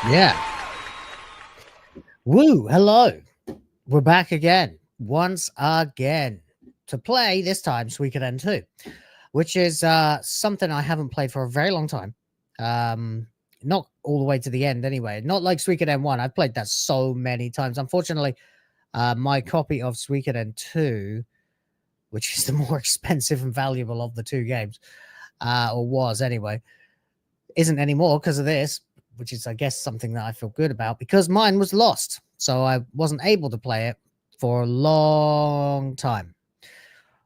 Yeah. Woo, hello. We're back again, once again, to play, this time, Suikoden 2, which is something I haven't played for a very long time. Not all the way to the end, anyway. Not like Suikoden 1. I've played that so many times. Unfortunately, my copy of Suikoden 2, which is the more expensive and valuable of the two games, or was anyway, isn't anymore because of this, which is, I guess, something that I feel good about because mine was lost. So I wasn't able to play it for a long time.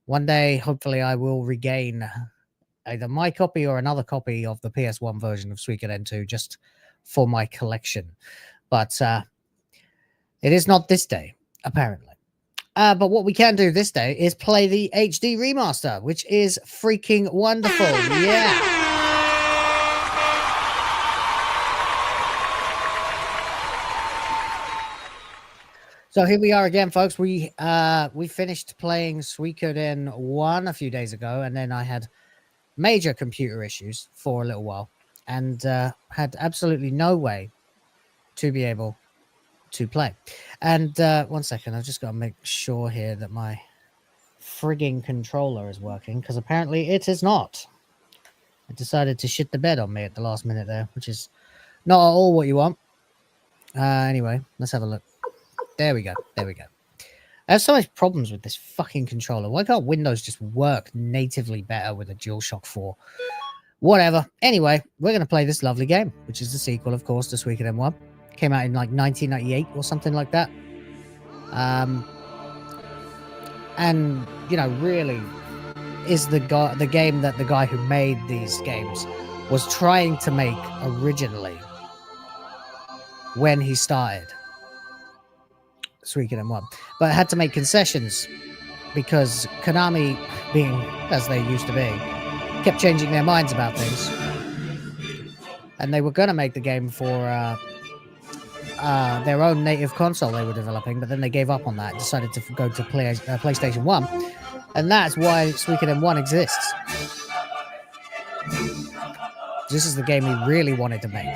One day, hopefully, I will regain either my copy or another copy of the PS1 version of Suikoden 2 just for my collection. But it is not this day, apparently. But what we can do this day is play the HD remaster, which is freaking wonderful. Yeah. So here we are again, folks. We finished playing Suikoden 1 a few days ago, and then I had major computer issues for a little while, and had absolutely no way to be able to play. And 1 second, I've just got to make sure here that my frigging controller is working, because apparently it is not. It decided to shit the bed on me at the last minute there, which is not at all what you want. Anyway, let's have a look. There we go. There we go. I have so much problems with this fucking controller. Why can't Windows just work natively better with a DualShock 4? Whatever. Anyway, we're going to play this lovely game, which is the sequel, of course, to Suikoden 1. Came out in like 1998 or something like that. And, you know, really is the game that the guy who made these games was trying to make originally when he started Suikoden 1, but had to make concessions because Konami, being as they used to be, kept changing their minds about things, and they were going to make the game for their own native console they were developing, but then they gave up on that, decided to go to PlayStation 1, and that's why Suikoden 1 exists. This is the game he really wanted to make,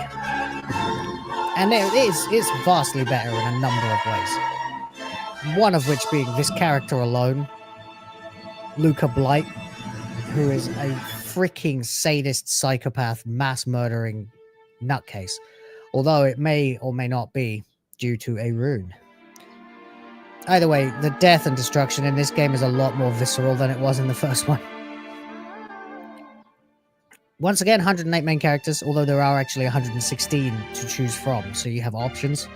and it's vastly better in a number of ways. One of which being this character alone, Luca Blight, who is a freaking sadist, psychopath, mass murdering nutcase. Although it may or may not be due to a rune. Either way, the death and destruction in this game is a lot more visceral than it was in the first one. Once again, 108 main characters, although there are actually 116 to choose from, so you have options.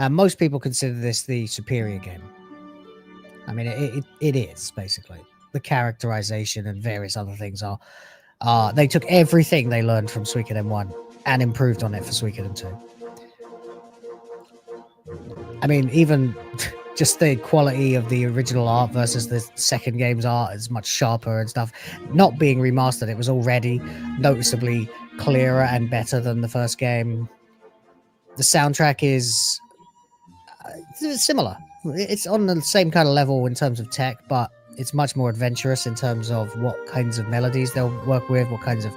Most people consider this the superior game. I mean, it is, basically. The characterization and various other things are... they took everything they learned from Suikoden 1 and improved on it for Suikoden 2. I mean, even just the quality of the original art versus the second game's art is much sharper and stuff. Not being remastered, it was already noticeably clearer and better than the first game. The soundtrack is... similar. It's on the same kind of level in terms of tech, but it's much more adventurous in terms of what kinds of melodies they'll work with, what kinds of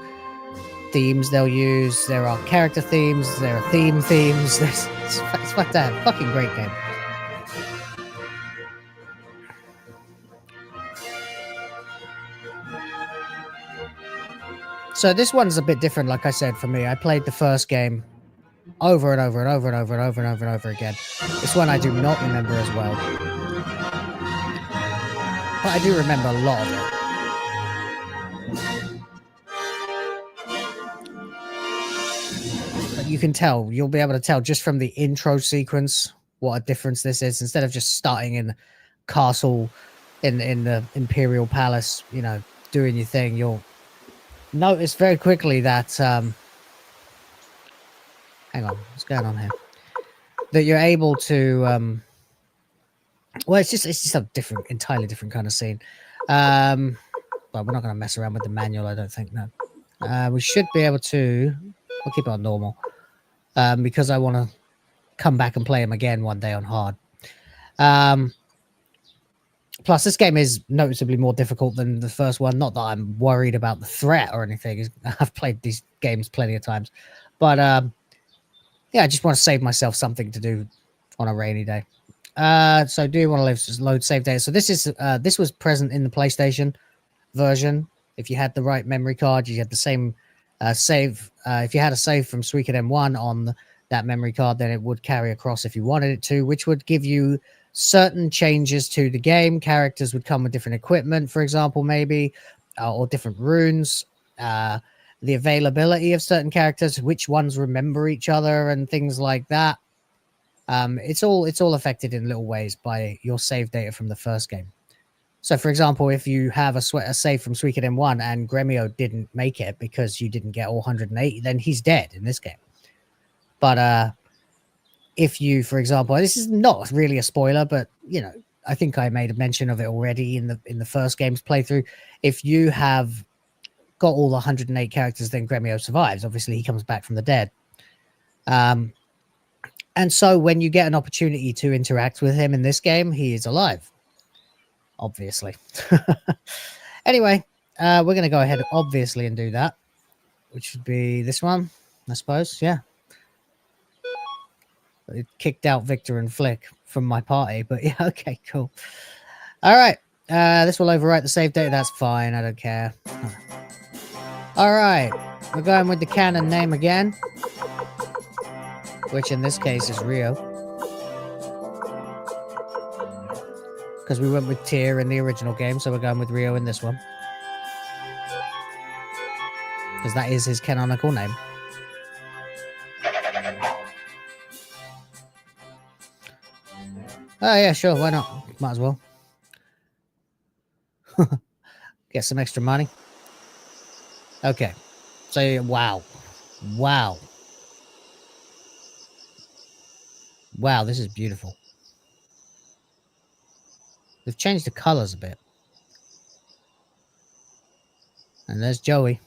themes they'll use. There are character themes, there are themes. It's fantastic. Fucking great game. So this one's a bit different, like I said, for me. I played the first game over and over and over and over and over and over and over again. This one I do not remember as well, but I do remember a lot of it. But you can tell, you'll be able to tell just from the intro sequence what a difference this is. Instead of just starting in the castle in the Imperial Palace, you know, doing your thing, you'll notice very quickly that hang on, what's going on here? That you're able to well, it's just a different, entirely different kind of scene. But we're not going to mess around with the manual, I don't think. No, we should be able to. I'll keep it on normal because I want to come back and play them again one day on hard. Plus, this game is noticeably more difficult than the first one. Not that I'm worried about the threat or anything. I've played these games plenty of times. But, yeah, I just want to save myself something to do on a rainy day. So do you want to load save data? So this is this was present in the PlayStation version. If you had the right memory card, you had the same save. If you had a save from Suikoden 1 on that memory card, then it would carry across if you wanted it to, which would give you certain changes to the game. Characters would come with different equipment, for example, maybe, or different runes. The availability of certain characters, which ones remember each other, and things like that. It's all affected in little ways by your save data from the first game. So, for example, if you have a save from Suikoden 1 and Gremio didn't make it because you didn't get all 180, then he's dead in this game. But if you, for example, this is not really a spoiler, but you know, I think I made a mention of it already in the first game's playthrough. If you have got all the 108 characters, then Gremio survives. Obviously, he comes back from the dead. And so when you get an opportunity to interact with him in this game, he is alive. Obviously. Anyway, we're going to go ahead, obviously, and do that, which would be this one, I suppose. Yeah. It kicked out Victor and Flick from my party, but yeah, okay, cool. All right. This will overwrite the save data. That's fine. I don't care. All right. We're going with the canon name again, which in this case is Rio. Because we went with Tyr in the original game, so we're going with Rio in this one. Because that is his canonical name. Oh, yeah, sure, why not? Might as well. Get some extra money. Okay. So, wow. Wow. Wow, this is beautiful. They've changed the colors a bit. And there's Joey.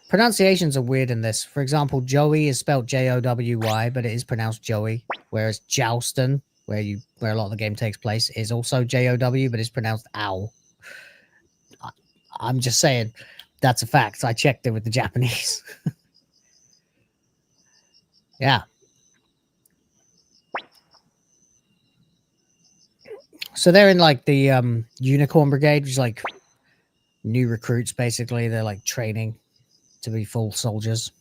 Pronunciations are weird in this. For example, Joey is spelled Jowy, but it is pronounced Joey. Whereas Jouston, where a lot of the game takes place, is also Jow, but it's pronounced ow. I'm just saying, that's a fact. I checked it with the Japanese. Yeah. So they're in like the Unicorn Brigade, which is like new recruits, basically. They're like training to be full soldiers.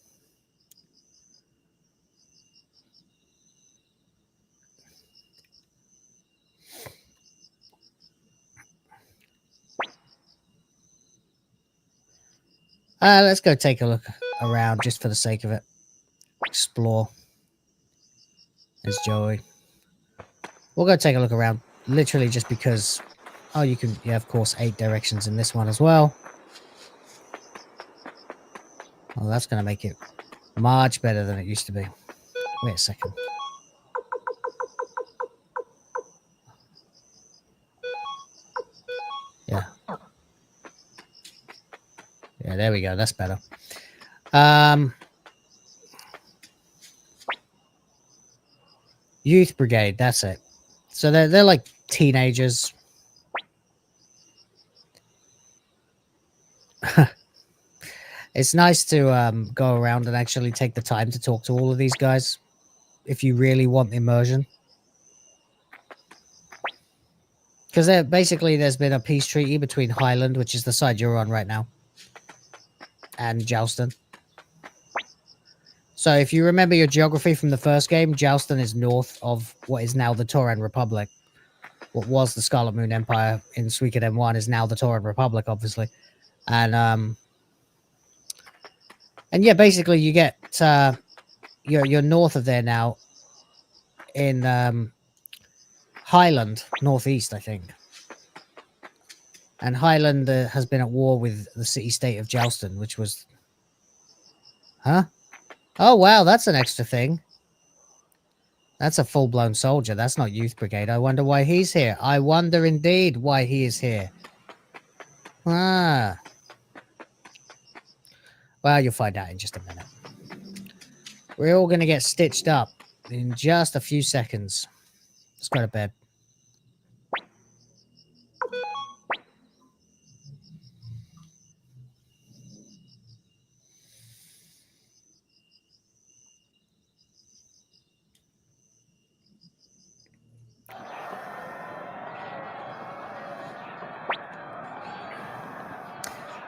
Let's go take a look around just for the sake of it. Explore. There's Joey. We'll go take a look around, literally just because... Oh, you can... Yeah, of course, 8 directions in this one as well. Oh, that's going to make it much better than it used to be. Wait a second. Yeah. Yeah, there we go. That's better. Youth Brigade, that's it. So they're like teenagers. It's nice to go around and actually take the time to talk to all of these guys if you really want immersion. Because basically there's been a peace treaty between Highland, which is the side you're on right now, and Jouston. So if you remember your geography from the first game, Jouston is north of what is now the Tauren Republic. What was the Scarlet Moon Empire in Suikoden 1 is now the Tauren Republic, obviously. And yeah, basically you get you're north of there now in Highland, northeast, I think. And Highland has been at war with the city-state of Jouston, which was... Huh? Oh, wow, that's an extra thing. That's a full-blown soldier. That's not Youth Brigade. I wonder why he's here. I wonder indeed why he is here. Ah. Well, you'll find out in just a minute. We're all going to get stitched up in just a few seconds. Let's go to bed.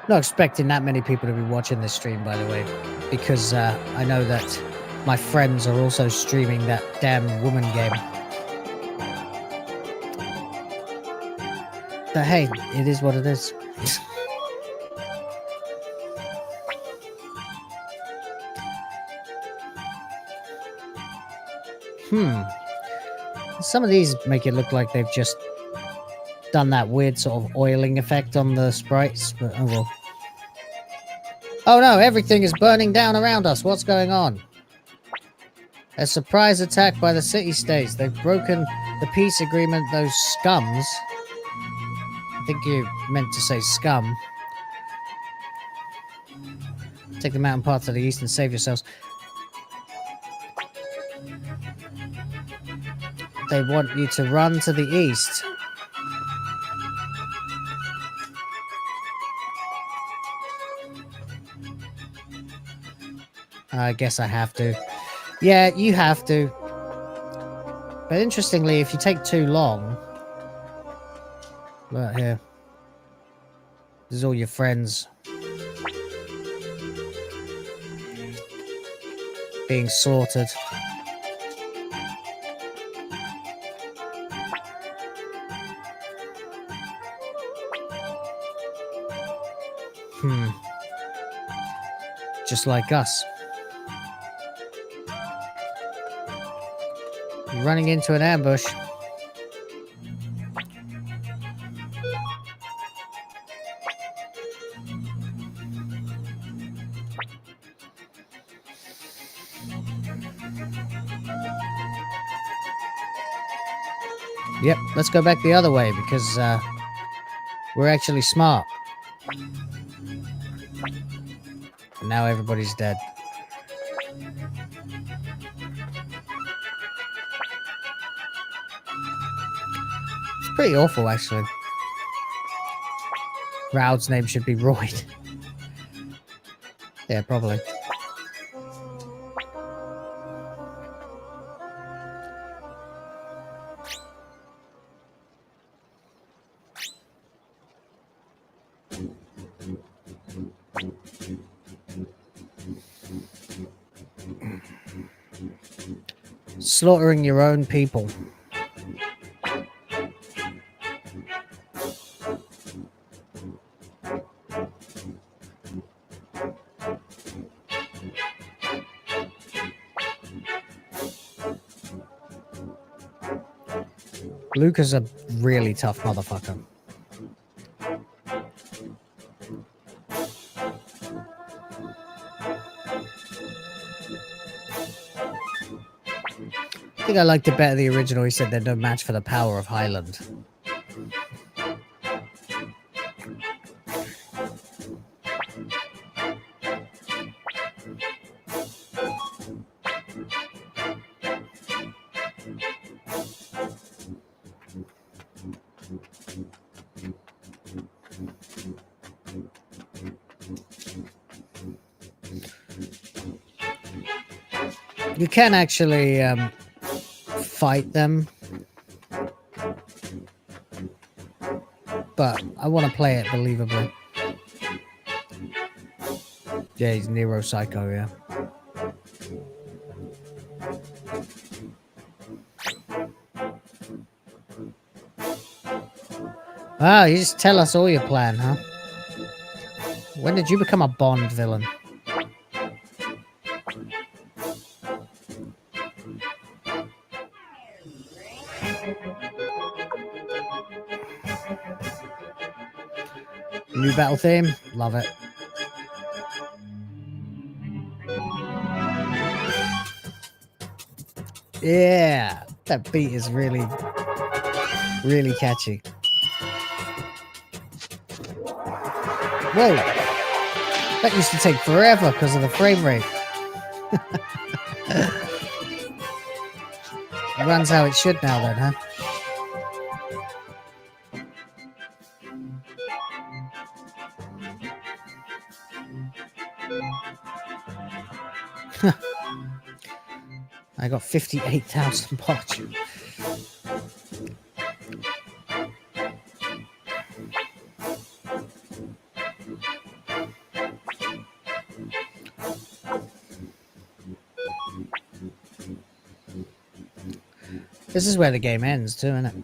Not expecting that many people to be watching this stream, by the way, because I know that my friends are also streaming that damn woman game. But hey, it is what it is. Some of these make it look like they've just done that weird sort of oiling effect on the sprites, but oh well. Oh no, everything is burning down around us. What's going on? A surprise attack by the city-states. They've broken the peace agreement, those scums. I think you meant to say scum. Take the mountain path to the east and save yourselves. They want you to run to the east. I guess I have to. Yeah, you have to. But interestingly, if you take too long... Look here. This is all your friends. Being slaughtered. Just like us. Running into an ambush. Yep, let's go back the other way because we're actually smart. And now everybody's dead. It's pretty awful, actually. Raud's name should be Royd. Yeah, probably. Slaughtering your own people. Luke is a really tough motherfucker. I think I liked it better the original. He said they're no match for the power of Highland. You can actually fight them, but I want to play it believably. Yeah, he's neuropsycho, yeah. Ah, you just tell us all your plan, huh? When did you become a Bond villain? New battle theme? Love it. Yeah, that beat is really, really catchy. Whoa, that used to take forever because of the frame rate. It runs how it should now then, huh? I got 58,000 parts. This is where the game ends too, isn't it?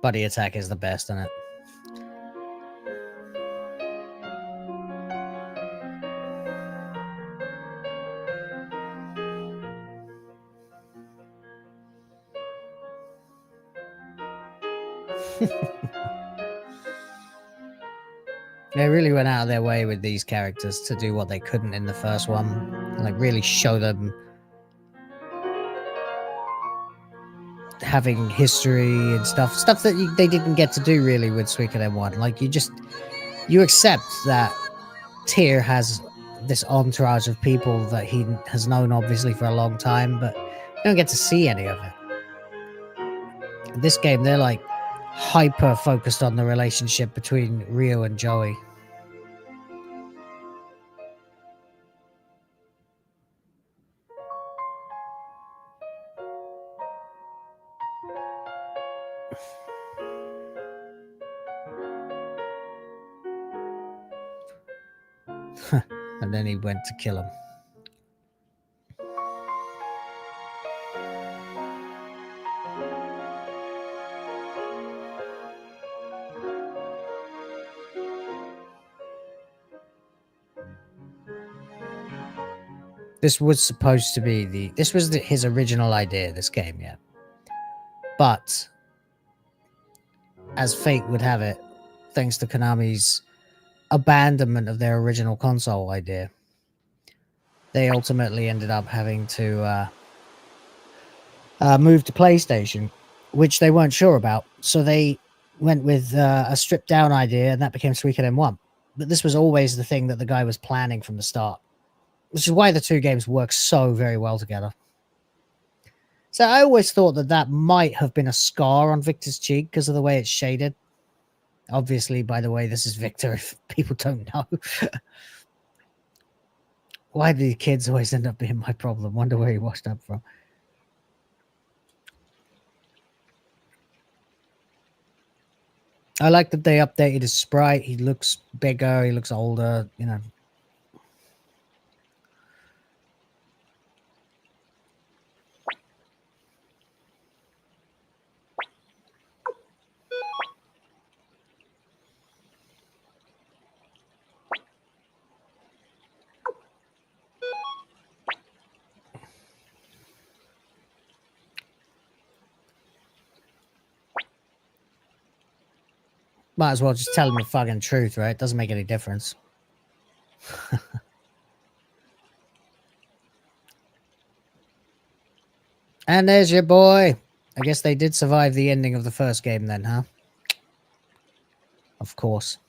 Body attack is the best, isn't it? They really went out of their way with these characters to do what they couldn't in the first one. Like, really show them having history and stuff that they didn't get to do really with Suikoden 1. Like, you accept that Tyr has this entourage of people that he has known obviously for a long time, but you don't get to see any of it. In this game, they're like hyper focused on the relationship between Ryo and Joey. And then he went to kill him. This was supposed to be his original idea, this game, yeah. But as fate would have it, thanks to Konami's abandonment of their original console idea, they ultimately ended up having to move to PlayStation, which they weren't sure about. So they went with a stripped down idea, and that became Suikoden 1. But this was always the thing that the guy was planning from the start, which is why the two games work so very well together. So I always thought that might have been a scar on Victor's cheek because of the way it's shaded. Obviously, by the way, this is Victor, if people don't know. Why do the kids always end up being my problem? Wonder where he washed up from. I like that they updated his sprite. He looks bigger. He looks older, you know. Might as well just tell him the fucking truth, right? Doesn't make any difference. And there's your boy. I guess they did survive the ending of the first game then, huh? Of course.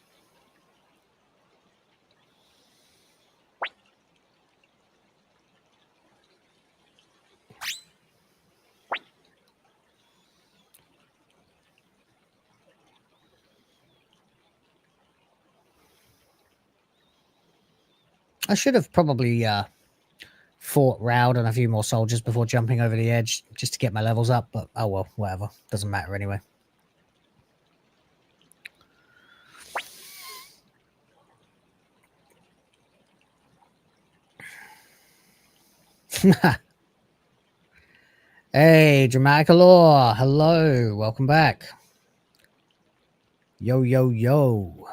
I should have probably fought Raud and a few more soldiers before jumping over the edge just to get my levels up, but oh well, whatever. Doesn't matter anyway. Hey, Dramatic Allure. Hello, welcome back. Yo, yo, yo.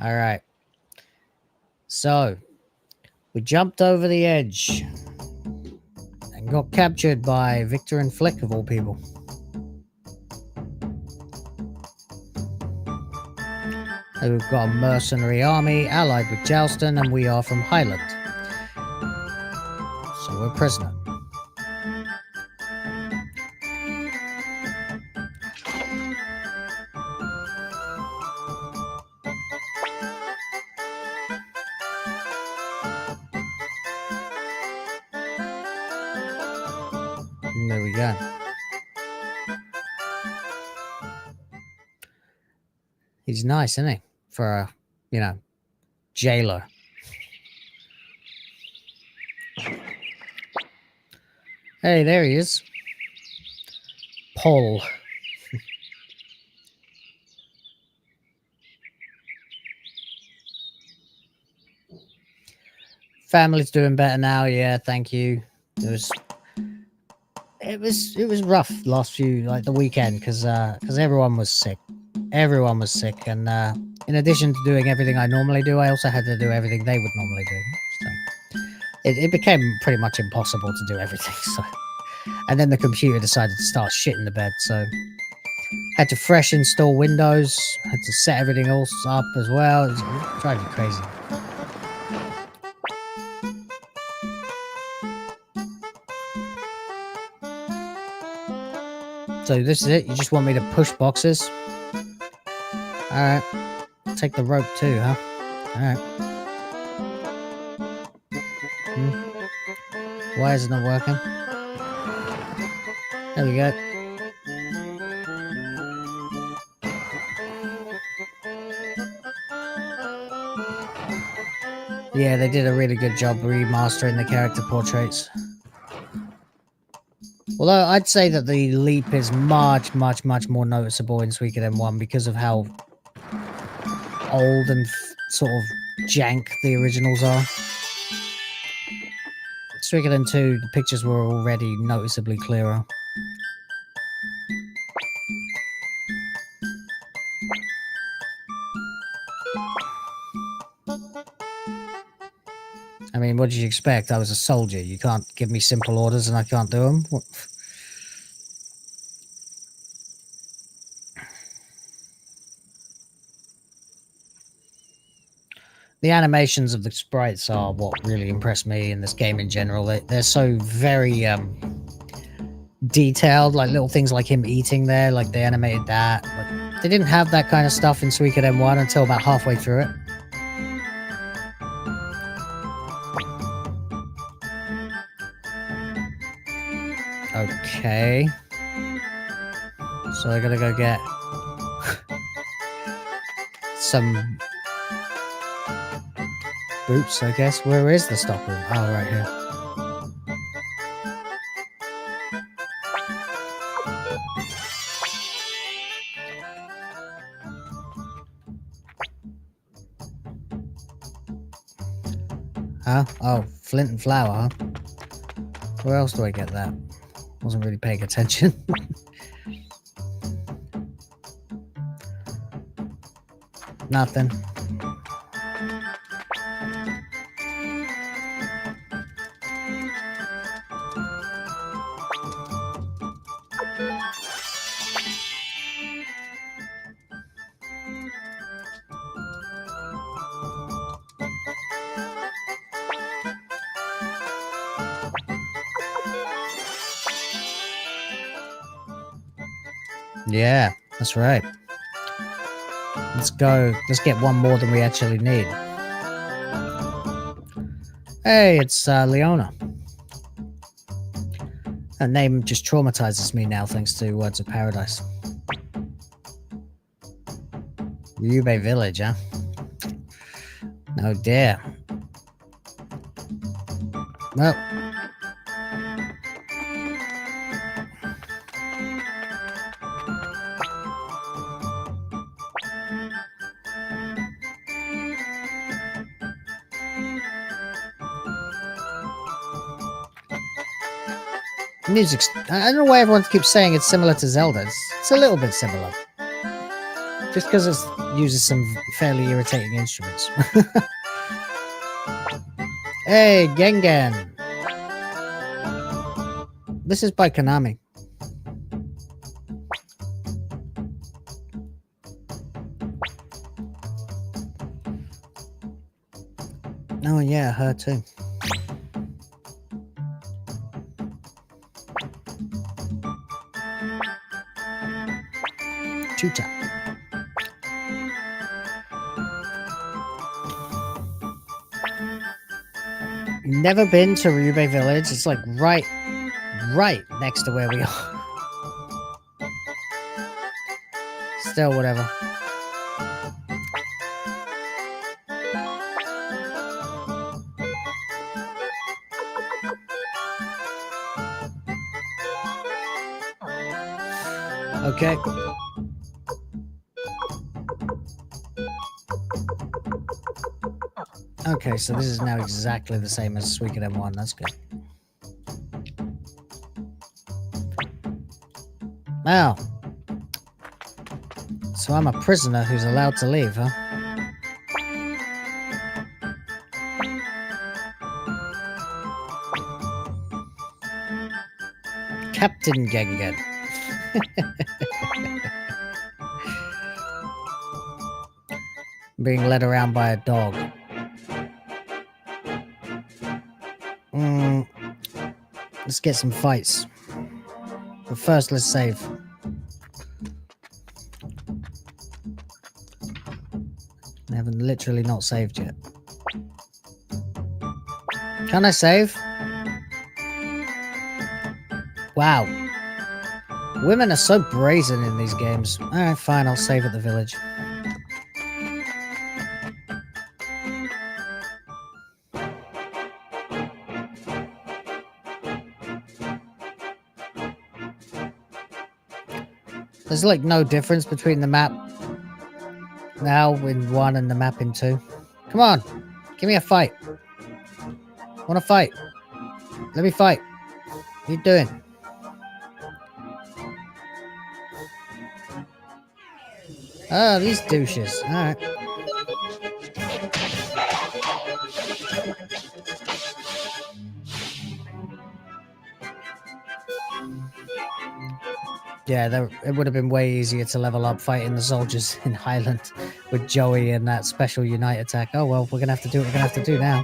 All right. So, we jumped over the edge and got captured by Victor and Flick, of all people. We've got a mercenary army allied with Joustin, and we are from Highland. So we're prisoner. There we go. He's nice, isn't he? For a, you know, jailer. Hey, there he is. Paul. Family's doing better now. Yeah, thank you. It was rough last few, like the weekend, because everyone was sick. Everyone was sick, and in addition to doing everything I normally do, I also had to do everything they would normally do. So it became pretty much impossible to do everything. So, and then the computer decided to start shitting the bed. So had to fresh install Windows. Had to set everything else up as well. It was driving me crazy. So this is it. You just want me to push boxes? Alright. Take the rope too, huh? Alright. Why is it not working? There we go. Yeah, they did a really good job remastering the character portraits. Although I'd say that the leap is much, much, much more noticeable in Suikoden 1 because of how old and sort of jank the originals are. Suikoden 2, the pictures were already noticeably clearer. I mean, what did you expect? I was a soldier. You can't give me simple orders and I can't do them? What? The animations of the sprites are what really impressed me in this game in general. They're so very detailed, like little things like him eating there, like they animated that. Like, they didn't have that kind of stuff in Suikoden 1 until about halfway through it. Okay. So I gotta go get some boots, I guess. Where is the stock room? Oh, right here. Huh? Oh, flint and flour, huh? Where else do I get that? Wasn't really paying attention. Nothing. Yeah, that's right. Let's go. Let's get one more than we actually need. Hey, it's Leona. Her name just traumatizes me now thanks to Words of Paradise. Ryubei Village, huh? Oh dear. Well. Music's... I don't know why everyone keeps saying it's similar to Zelda. It's a little bit similar. Just because it uses some fairly irritating instruments. Hey, Gengen! This is by Konami. Oh yeah, her too. Chuta. Never been to Ryubei Village. It's like right right next to where we are. Still, whatever. Okay. Okay, so this is now exactly the same as Suikoden 1. That's good. Now, so I'm a prisoner who's allowed to leave, huh? Captain Gengen. Being led around by a dog. Let's get some fights. But first, let's save. I haven't literally not saved yet. Can I save? Wow. Women are so brazen in these games. Alright, fine, I'll save at the village. There's like no difference between the map now in 1 and the map in 2. Come on, give me a fight. I want to fight. Let me fight. What are you doing? Oh, these douches. Alright. Yeah, it would have been way easier to level up fighting the soldiers in Highland with Joey and that special Unite attack. Oh well, we're gonna have to do what we're gonna have to do now.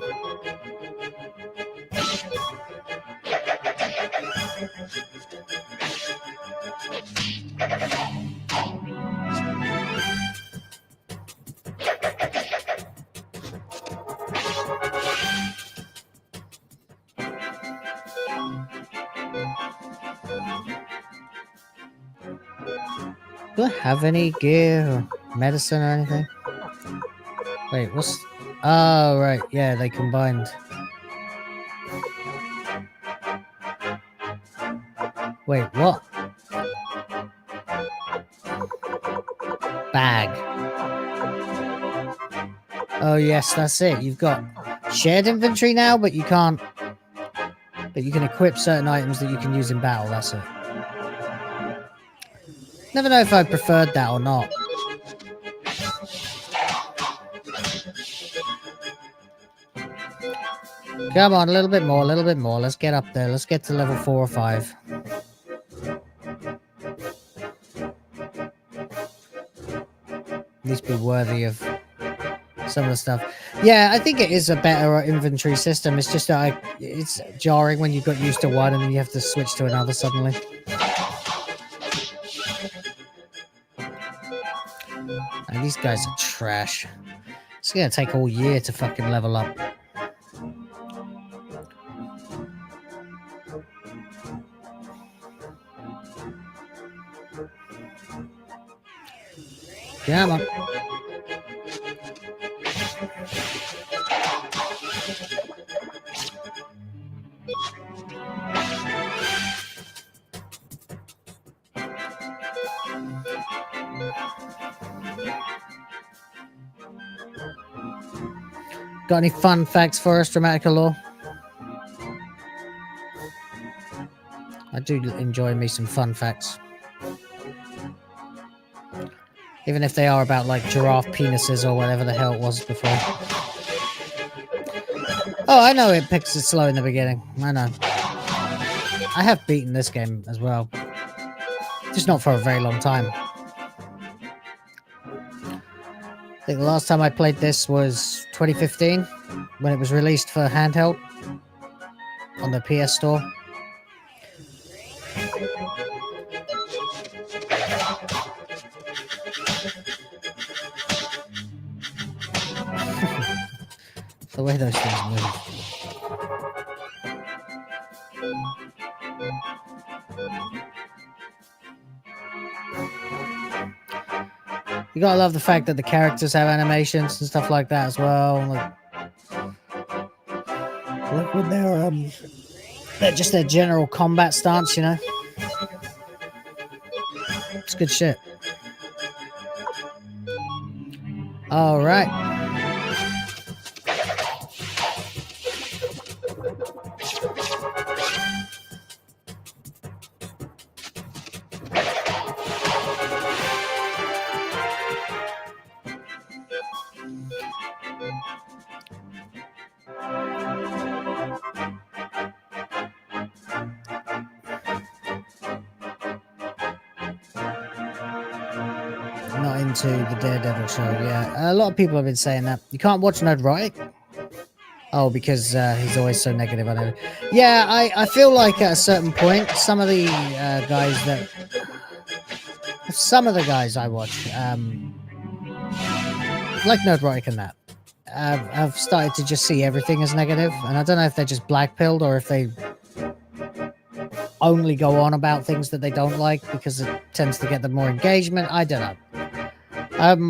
Do I have any gear or medicine or anything? Wait, what's... Oh, right. Yeah, they combined. Wait, what? Bag. Oh, yes, that's it. You've got shared inventory now, but you can't... But you can equip certain items that you can use in battle. That's it. Never know if I preferred that or not. Come on, a little bit more, a little bit more. Let's get up there. Let's get to level 4 or 5. At least be worthy of some of the stuff. Yeah, I think it is a better inventory system. It's just that it's jarring when you've got used to one and then you have to switch to another suddenly. And these guys are trash. It's gonna take all year to fucking level up. Come on. Got any fun facts for us, Dramatic Law? I do enjoy me some fun facts. Even if they are about, like, giraffe penises or whatever the hell it was before. Oh, I know it picks it slow in the beginning. I know. I have beaten this game as well. Just not for a very long time. I think the last time I played this was 2015, when it was released for handheld on the PS Store. The way those things move. You gotta love the fact that the characters have animations and stuff like that as well. Like with their just their general combat stance, you know. It's good shit. All right. Not into the Daredevil show, yeah. A lot of people have been saying that. You can't watch RadART? Oh, because he's always so negative on it. Yeah, I feel like at a certain point, some of the guys I watch, like Nerdrotic and that, have started to just see everything as negative. And I don't know if they're just black-pilled or if they only go on about things that they don't like because it tends to get them more engagement. I don't know. I don't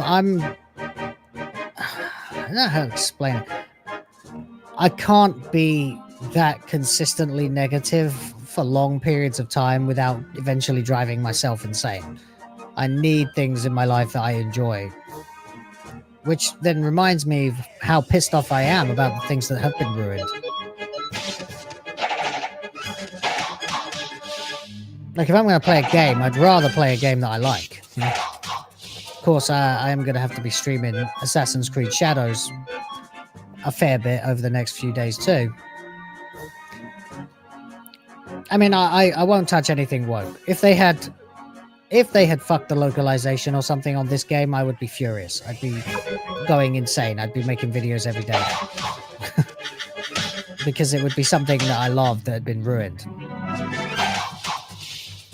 know how to explain it. I can't be that consistently negative for long periods of time without eventually driving myself insane. I need things in my life that I enjoy. Which then reminds me of how pissed off I am about the things that have been ruined. Like, if I'm going to play a game, I'd rather play a game that I like. You know? Of course, I am going to have to be streaming Assassin's Creed Shadows a fair bit over the next few days too. I mean, I won't touch anything woke. If they had fucked the localization or something on this game, I would be furious. I'd be going insane. I'd be making videos every day. Because it would be something that I loved that had been ruined.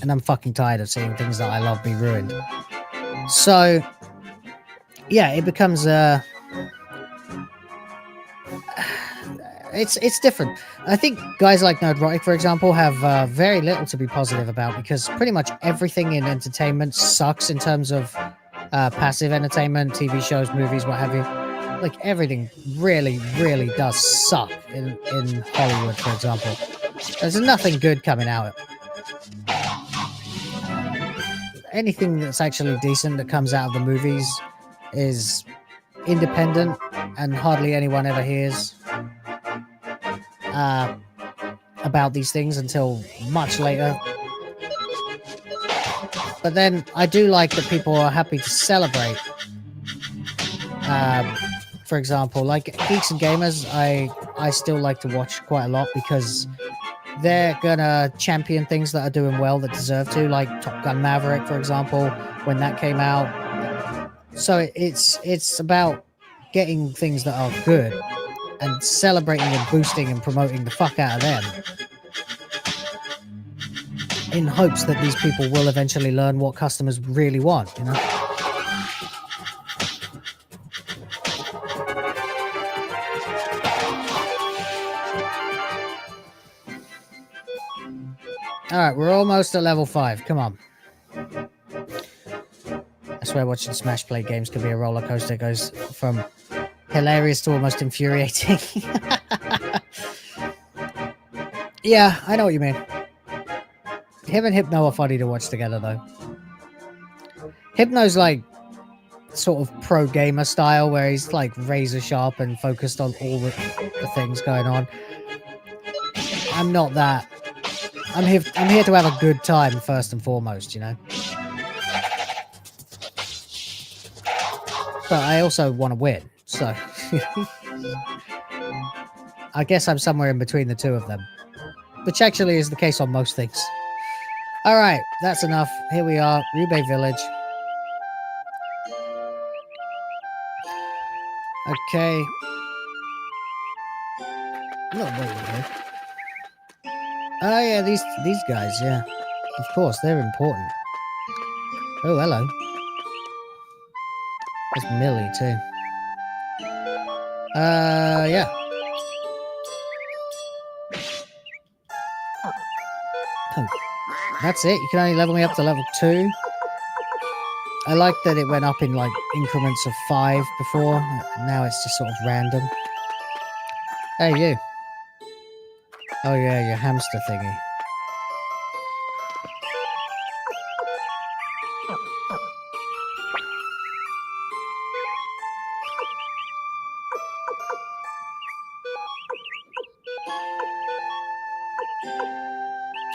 And I'm fucking tired of seeing things that I love be ruined. So, yeah, it becomes it's different. I think guys like Nerdrotic, for example, have very little to be positive about because pretty much everything in entertainment sucks in terms of passive entertainment, TV shows, movies, what have you. Like, everything really, really does suck in Hollywood, for example. There's nothing good coming out. Anything that's actually decent that comes out of the movies is independent and hardly anyone ever hears about these things until much later. But then I do like that people are happy to celebrate. For example, like Geeks and Gamers, I still like to watch quite a lot because they're gonna champion things that are doing well that deserve to, like Top Gun Maverick, for example, when that came out. So it's about getting things that are good and celebrating and boosting and promoting the fuck out of them in hopes that these people will eventually learn what customers really want, you know? Alright, we're almost at level 5. Come on. I swear watching Smash play games can be a roller coaster. It goes from hilarious to almost infuriating. Yeah, I know what you mean. Him and Hypno are funny to watch together, though. Hypno's like sort of pro gamer style, where he's like razor sharp and focused on all the things going on. I'm not that. I'm here to have a good time first and foremost, you know. But I also want to win, so I guess I'm somewhere in between the two of them, which actually is the case on most things. All right, that's enough. Here we are, Rebay Village. Okay. No, wait a minute. Oh yeah, these guys, yeah. Of course, they're important. Oh, hello. There's Millie too. Yeah. Oh, that's it. You can only level me up to level 2. I like that it went up in like increments of 5 before. Now it's just sort of random. Hey, you. Oh yeah, your hamster thingy.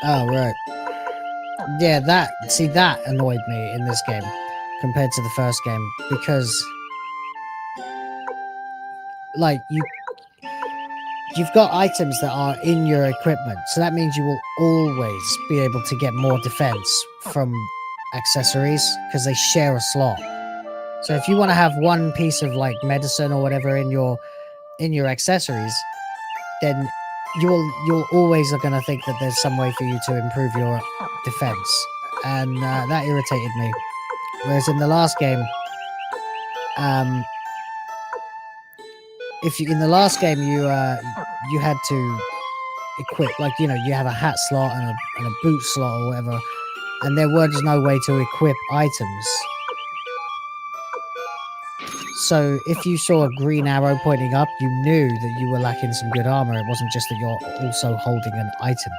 Oh, right. Yeah, that annoyed me in this game compared to the first game, because like you've got items that are in your equipment, so that means you will always be able to get more defense from accessories because they share a slot. So if you want to have one piece of like medicine or whatever in your accessories, then you're always going to think that there's some way for you to improve your defense, and that irritated me. Whereas in the last game, in the last game you had to equip, like, you have a hat slot and a boot slot or whatever, and there was no way to equip items. So if you saw a green arrow pointing up, you knew that you were lacking some good armor. It wasn't just that you're also holding an item.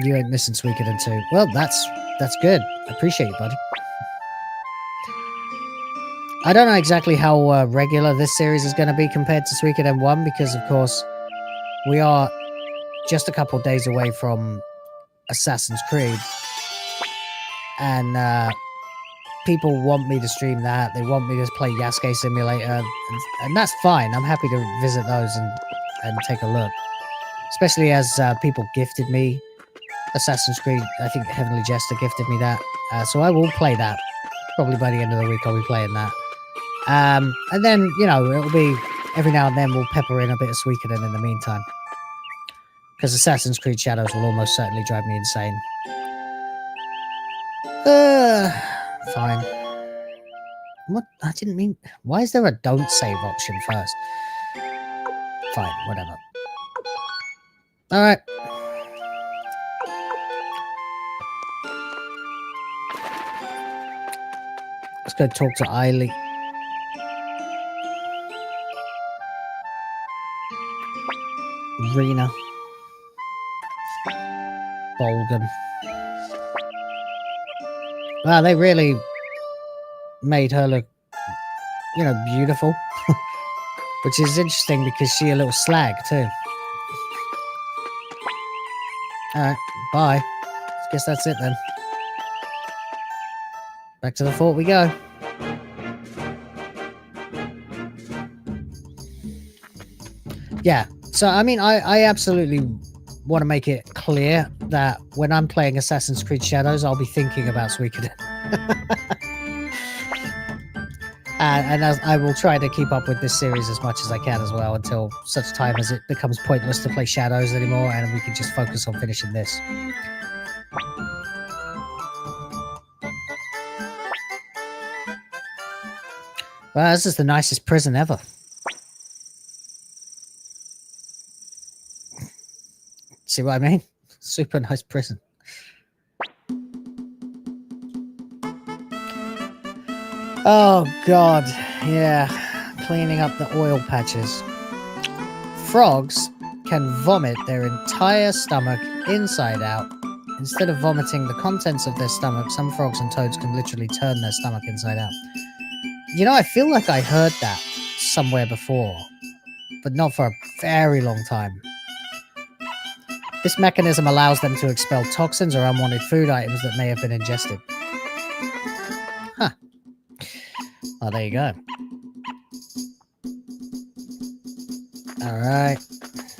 You ain't missing Suikoden 2. Well, that's good. I appreciate you, buddy. I don't know exactly how regular this series is going to be compared to Suikoden 1, because, of course, we are just a couple days away from Assassin's Creed. And people want me to stream that. They want me to play Yasuke Simulator. And that's fine. I'm happy to visit those and take a look. Especially as people gifted me Assassin's Creed. I think Heavenly Jester gifted me that. So I will play that. Probably by the end of the week I'll be playing that. And then, it'll be every now and then we'll pepper in a bit of Suikoden in the meantime. Because Assassin's Creed Shadows will almost certainly drive me insane. Fine. What? I didn't mean... Why is there a don't save option first? Fine, whatever. Alright. Let's go talk to Eiley. Rena. Bolgan. Wow, they really made her look, beautiful. Which is interesting because she's a little slag too. Alright, bye. Guess that's it then. Back to the fort we go. Yeah, so I mean, I absolutely want to make it clear that when I'm playing Assassin's Creed Shadows, I'll be thinking about Suikoden. And I will try to keep up with this series as much as I can as well, until such time as it becomes pointless to play Shadows anymore and we can just focus on finishing this. Well, this is the nicest prison ever. See what I mean? Super nice prison. Oh, God. Yeah. Cleaning up the oil patches. Frogs can vomit their entire stomach inside out. Instead of vomiting the contents of their stomach, some frogs and toads can literally turn their stomach inside out. I feel like I heard that somewhere before, but not for a very long time. This mechanism allows them to expel toxins or unwanted food items that may have been ingested. Huh. Oh, there you go. Alright.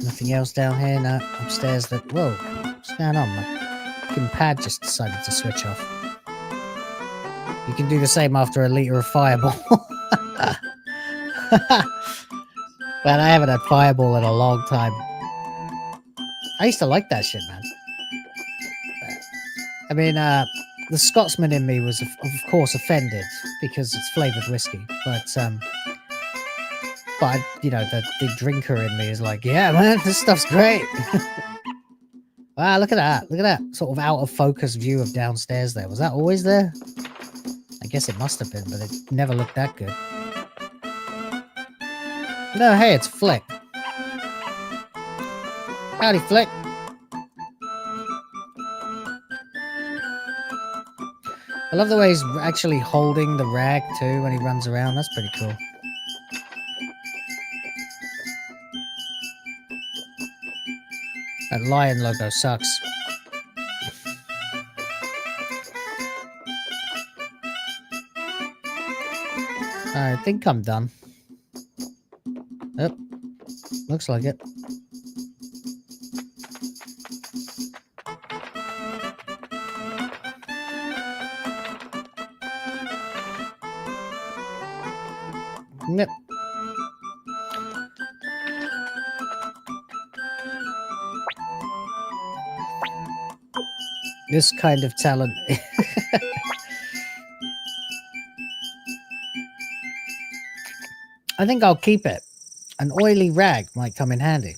Nothing else down here? No. Upstairs that... Whoa. What's going on? My fucking pad just decided to switch off. You can do the same after a liter of Fireball. Man, I haven't had Fireball in a long time. I used to like that shit, man. I mean, the Scotsman in me was, of course, offended because it's flavoured whiskey. But the drinker in me is like, yeah, man, this stuff's great. Wow, look at that. Look at that sort of out of focus view of downstairs there. Was that always there? I guess it must have been, but it never looked that good. No, hey, it's Flick. Howdy, Flick. I love the way he's actually holding the rag too when he runs around. That's pretty cool. That lion logo sucks. I think I'm done. Yep. Looks like it. Yep. This kind of talent. I think I'll keep it. An oily rag might come in handy.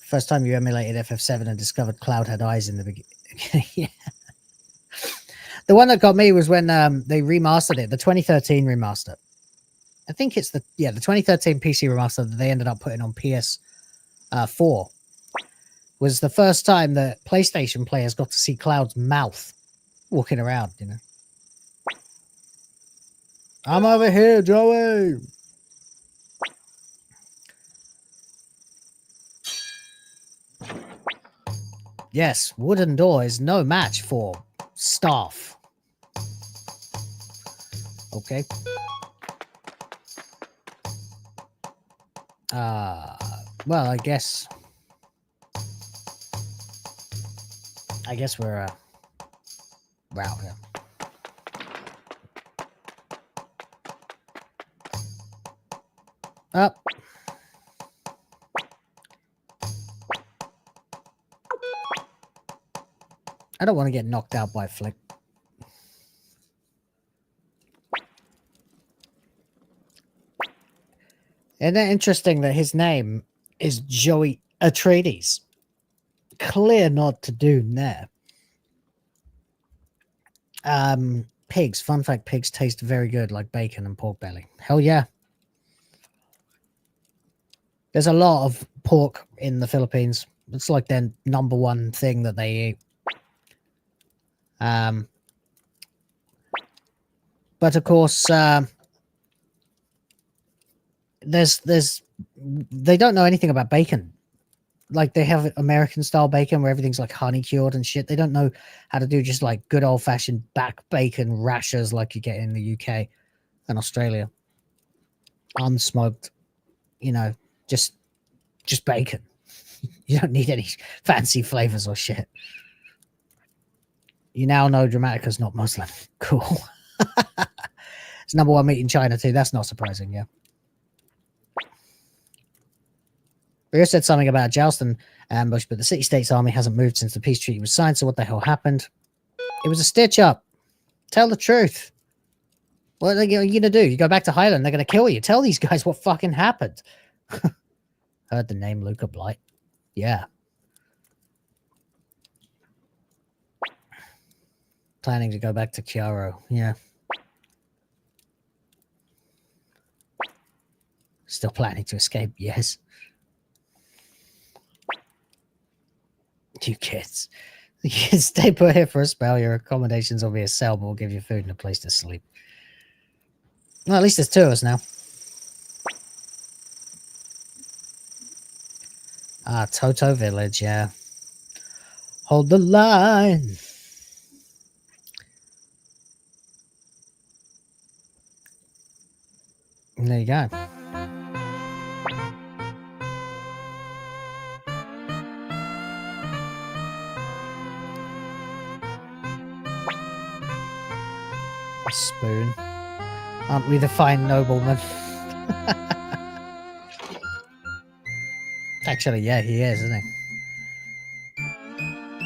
First time you emulated FF7 and discovered Cloud had eyes in the beginning. Yeah. The one that got me was when they remastered it, the 2013 remaster. I think it's the 2013 PC remaster that they ended up putting on PS4. Was the first time that PlayStation players got to see Cloud's mouth walking around, you know. I'm over here, Joey. Yes, wooden door is no match for staff. Okay. Well, I guess we're wow, yeah. Up. I don't want to get knocked out by Flick. Isn't it interesting that his name is Joey Atreides? Clear nod to Dune there. Pigs. Fun fact, pigs taste very good like bacon and pork belly. Hell yeah. There's a lot of pork in the Philippines. It's like their number one thing that they eat. But of course, they don't know anything about bacon. Like they have American style bacon where everything's like honey cured and shit. They don't know how to do just like good old fashioned back bacon rashers like you get in the UK and Australia. Unsmoked, you know, just bacon. You don't need any fancy flavors or shit. You now know Dramatica's not Muslim. Cool. It's number one meat in China too. That's not surprising, yeah. Rio said something about a Joustin ambush, but the city-states army hasn't moved since the peace treaty was signed, so what the hell happened? It was a stitch-up. Tell the truth. What are you going to do? You go back to Highland, they're going to kill you. Tell these guys what fucking happened. Heard the name Luca Blight. Yeah. Planning to go back to Chiaro. Yeah. Still planning to escape. Yes. You kids. You can stay put here for a spell. Your accommodations will be a cell, but we'll give you food and a place to sleep. Well, at least there's two of us now. Ah, Toto Village, yeah. Hold the line. And there you go. A spoon. Aren't we the fine nobleman? Actually, yeah, he is, isn't he?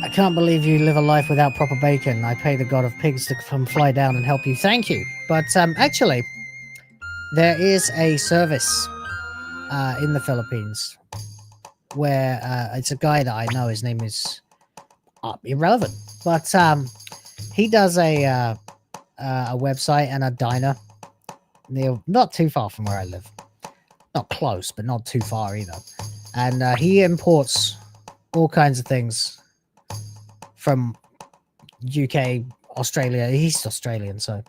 I can't believe you live a life without proper bacon. I pay the god of pigs to come fly down and help you. Thank you. But actually, there is a service in the Philippines where it's a guy that I know. His name is irrelevant, but he does a website and a diner near, not too far from where I live. Not close, but not too far either. And he imports all kinds of things from UK, Australia. He's Australian, so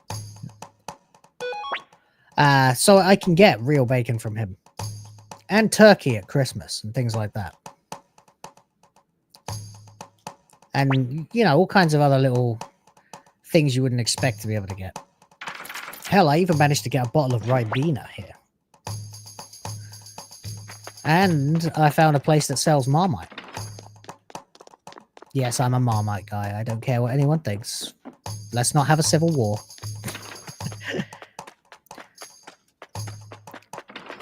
I can get real bacon from him, and turkey at Christmas and things like that, and you know, all kinds of other little things you wouldn't expect to be able to get. Hell, I even managed to get a bottle of Ribena here, and I found a place that sells Marmite. Yes, I'm a Marmite guy. I don't care what anyone thinks. Let's not have a civil war.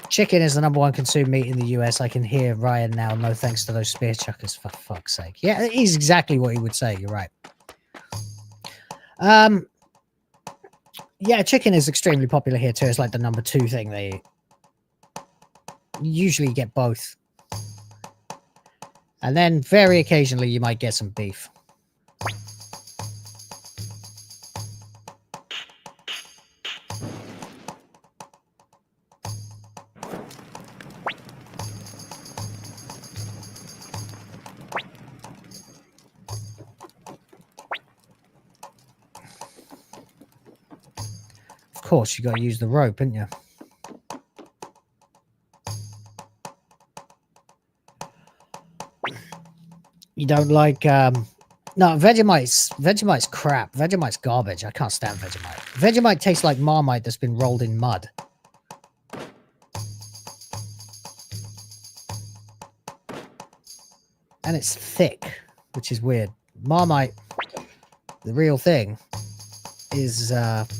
Chicken is the #1 consumed meat in the US. I can hear Ryan now. No thanks to those spear chuckers, for fuck's sake. Yeah, he's exactly what he would say. You're right. Yeah, chicken is extremely popular here too. It's like the #2 thing they eat. Usually you get both. And then very occasionally you might get some beef. Of course, you got to use the rope, haven't you? You don't like no, Vegemite's crap. Vegemite's garbage. I can't stand Vegemite. Vegemite tastes like Marmite that's been rolled in mud. And it's thick, which is weird. Marmite, the real thing, is it's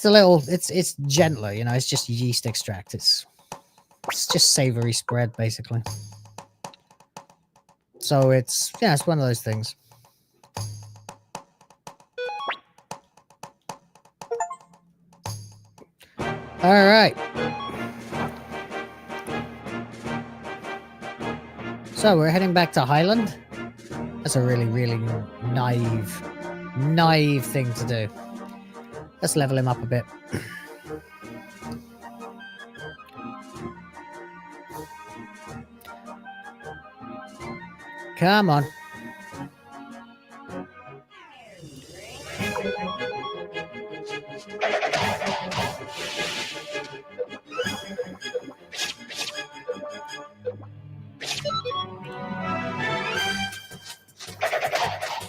a little, it's gentler, you know, it's just yeast extract. It's just savory spread, basically. So it's, yeah, it's one of those things. All right. So we're heading back to Highland. That's a really, really naive thing to do. Let's level him up a bit. Come on.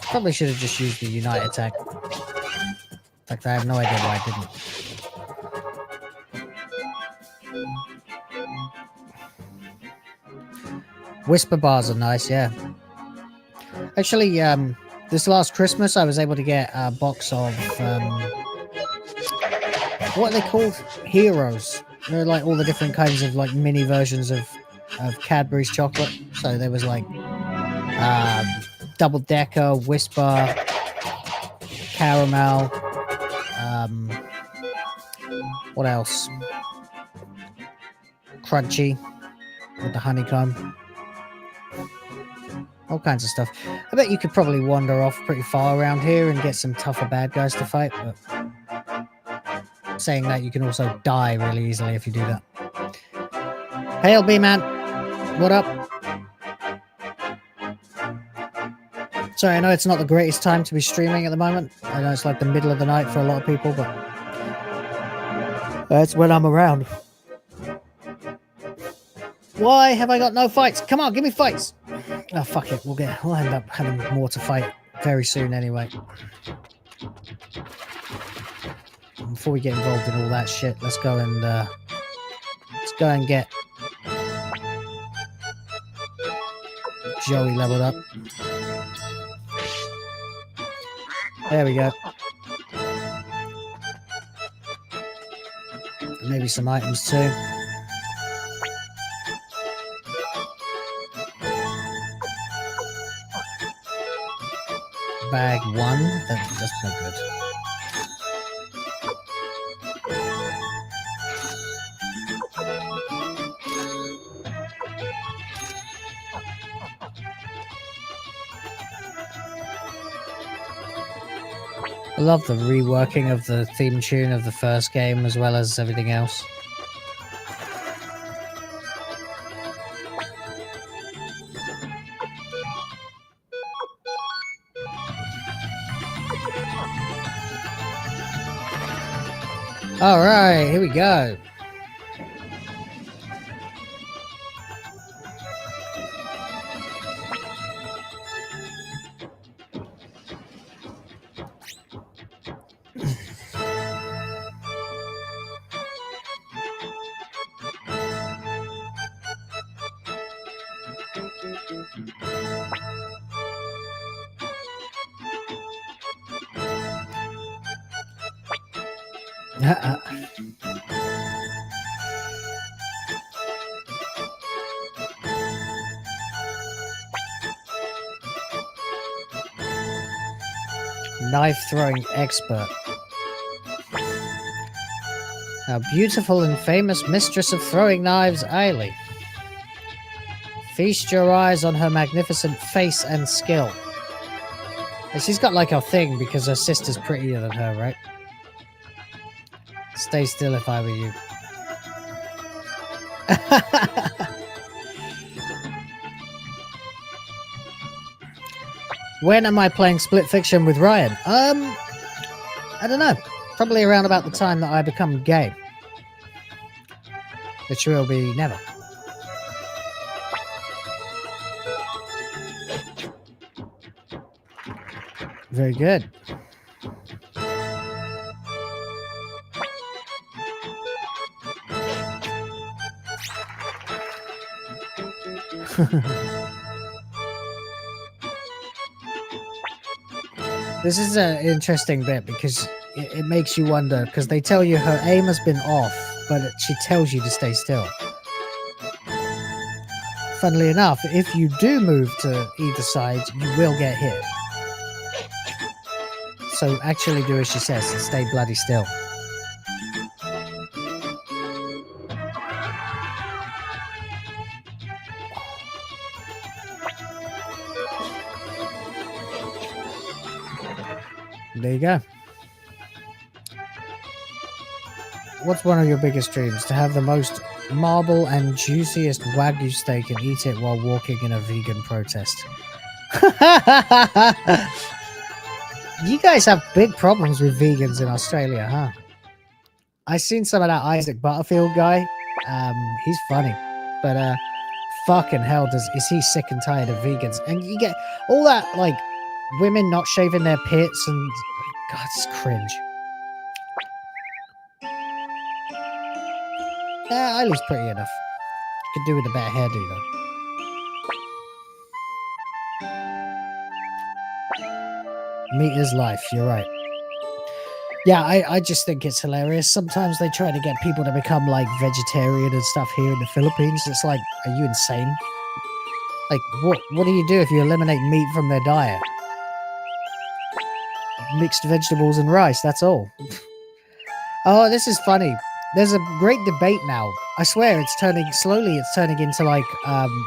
Probably should have just used the Unite attack. In fact, I have no idea why I didn't. Whisper bars are nice, yeah. Actually, this last Christmas, I was able to get a box of, what are they called? Heroes. They're like all the different kinds of like mini versions of Cadbury's chocolate. So there was like, Double Decker, Whisper, Caramel, what else? Crunchy with the honeycomb. All kinds of stuff. I bet you could probably wander off pretty far around here and get some tougher bad guys to fight, but saying that, you can also die really easily if you do that. Hey LB man, what up? Sorry, I know it's not the greatest time to be streaming at the moment. I know it's like the middle of the night for a lot of people, but that's when I'm around. Why have I got no fights? Come on, give me fights. Oh, fuck it. We'll end up having more to fight very soon anyway. Before we get involved in all that shit, let's go and get Joey leveled up. There we go. Maybe some items too. Bag 1. That's no good. I love the reworking of the theme tune of the first game as well as everything else. All right, here we go. Knife throwing expert. Our beautiful and famous mistress of throwing knives, Ailey. Feast your eyes on her magnificent face and skill. And she's got like a thing because her sister's prettier than her, right? Stay still if I were you. When am I playing Split Fiction with Ryan? I don't know. Probably around about the time that I become gay. Which will be never. Very good. This is an interesting bit because it makes you wonder, because they tell you her aim has been off, but she tells you to stay still. Funnily enough, if you do move to either side, you will get hit. So actually do as she says and stay bloody still. There you go. What's one of your biggest dreams? To have the most marble and juiciest Wagyu steak and eat it while walking in a vegan protest. You guys have big problems with vegans in Australia, huh? I seen some of that Isaac Butterfield guy. He's funny. But fucking hell is he sick and tired of vegans. And you get all that like women not shaving their pits and God, it's cringe. Yeah, Eileen's pretty enough. Could do with a better hairdo though. Meat is life, you're right. Yeah, I just think it's hilarious. Sometimes they try to get people to become like vegetarian and stuff here in the Philippines. It's like, are you insane? Like, what do you do if you eliminate meat from their diet? Mixed vegetables and rice, that's all. Oh, this is funny. There's a great debate now. I swear it's turning into like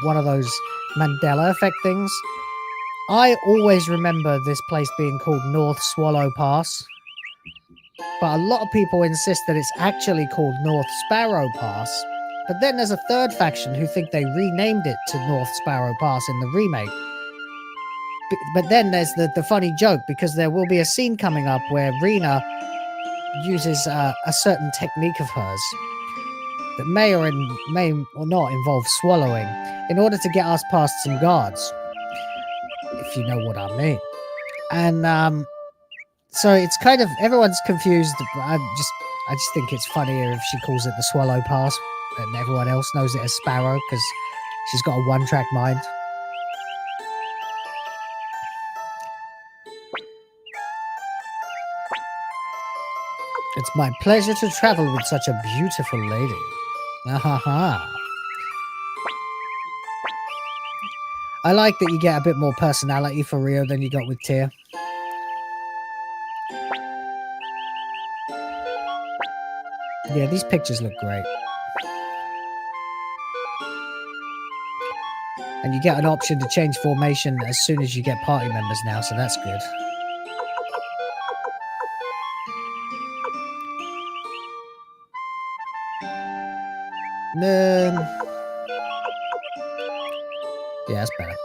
one of those Mandela effect things. I always remember this place being called North Swallow Pass. But a lot of people insist that it's actually called North Sparrow Pass. But then there's a third faction who think they renamed it to North Sparrow Pass in the remake. But then there's the funny joke, because there will be a scene coming up where Rena uses a certain technique of hers that may or not involve swallowing in order to get us past some guards, if you know what I mean. And so it's kind of, everyone's confused. I just think it's funnier if she calls it the Swallow Pass and everyone else knows it as Sparrow, because she's got a one-track mind. It's my pleasure to travel with such a beautiful lady. Ahaha. I like that you get a bit more personality for Rio than you got with Tyr. Yeah, these pictures look great. And you get an option to change formation as soon as you get party members now, so that's good. Yeah, that's better.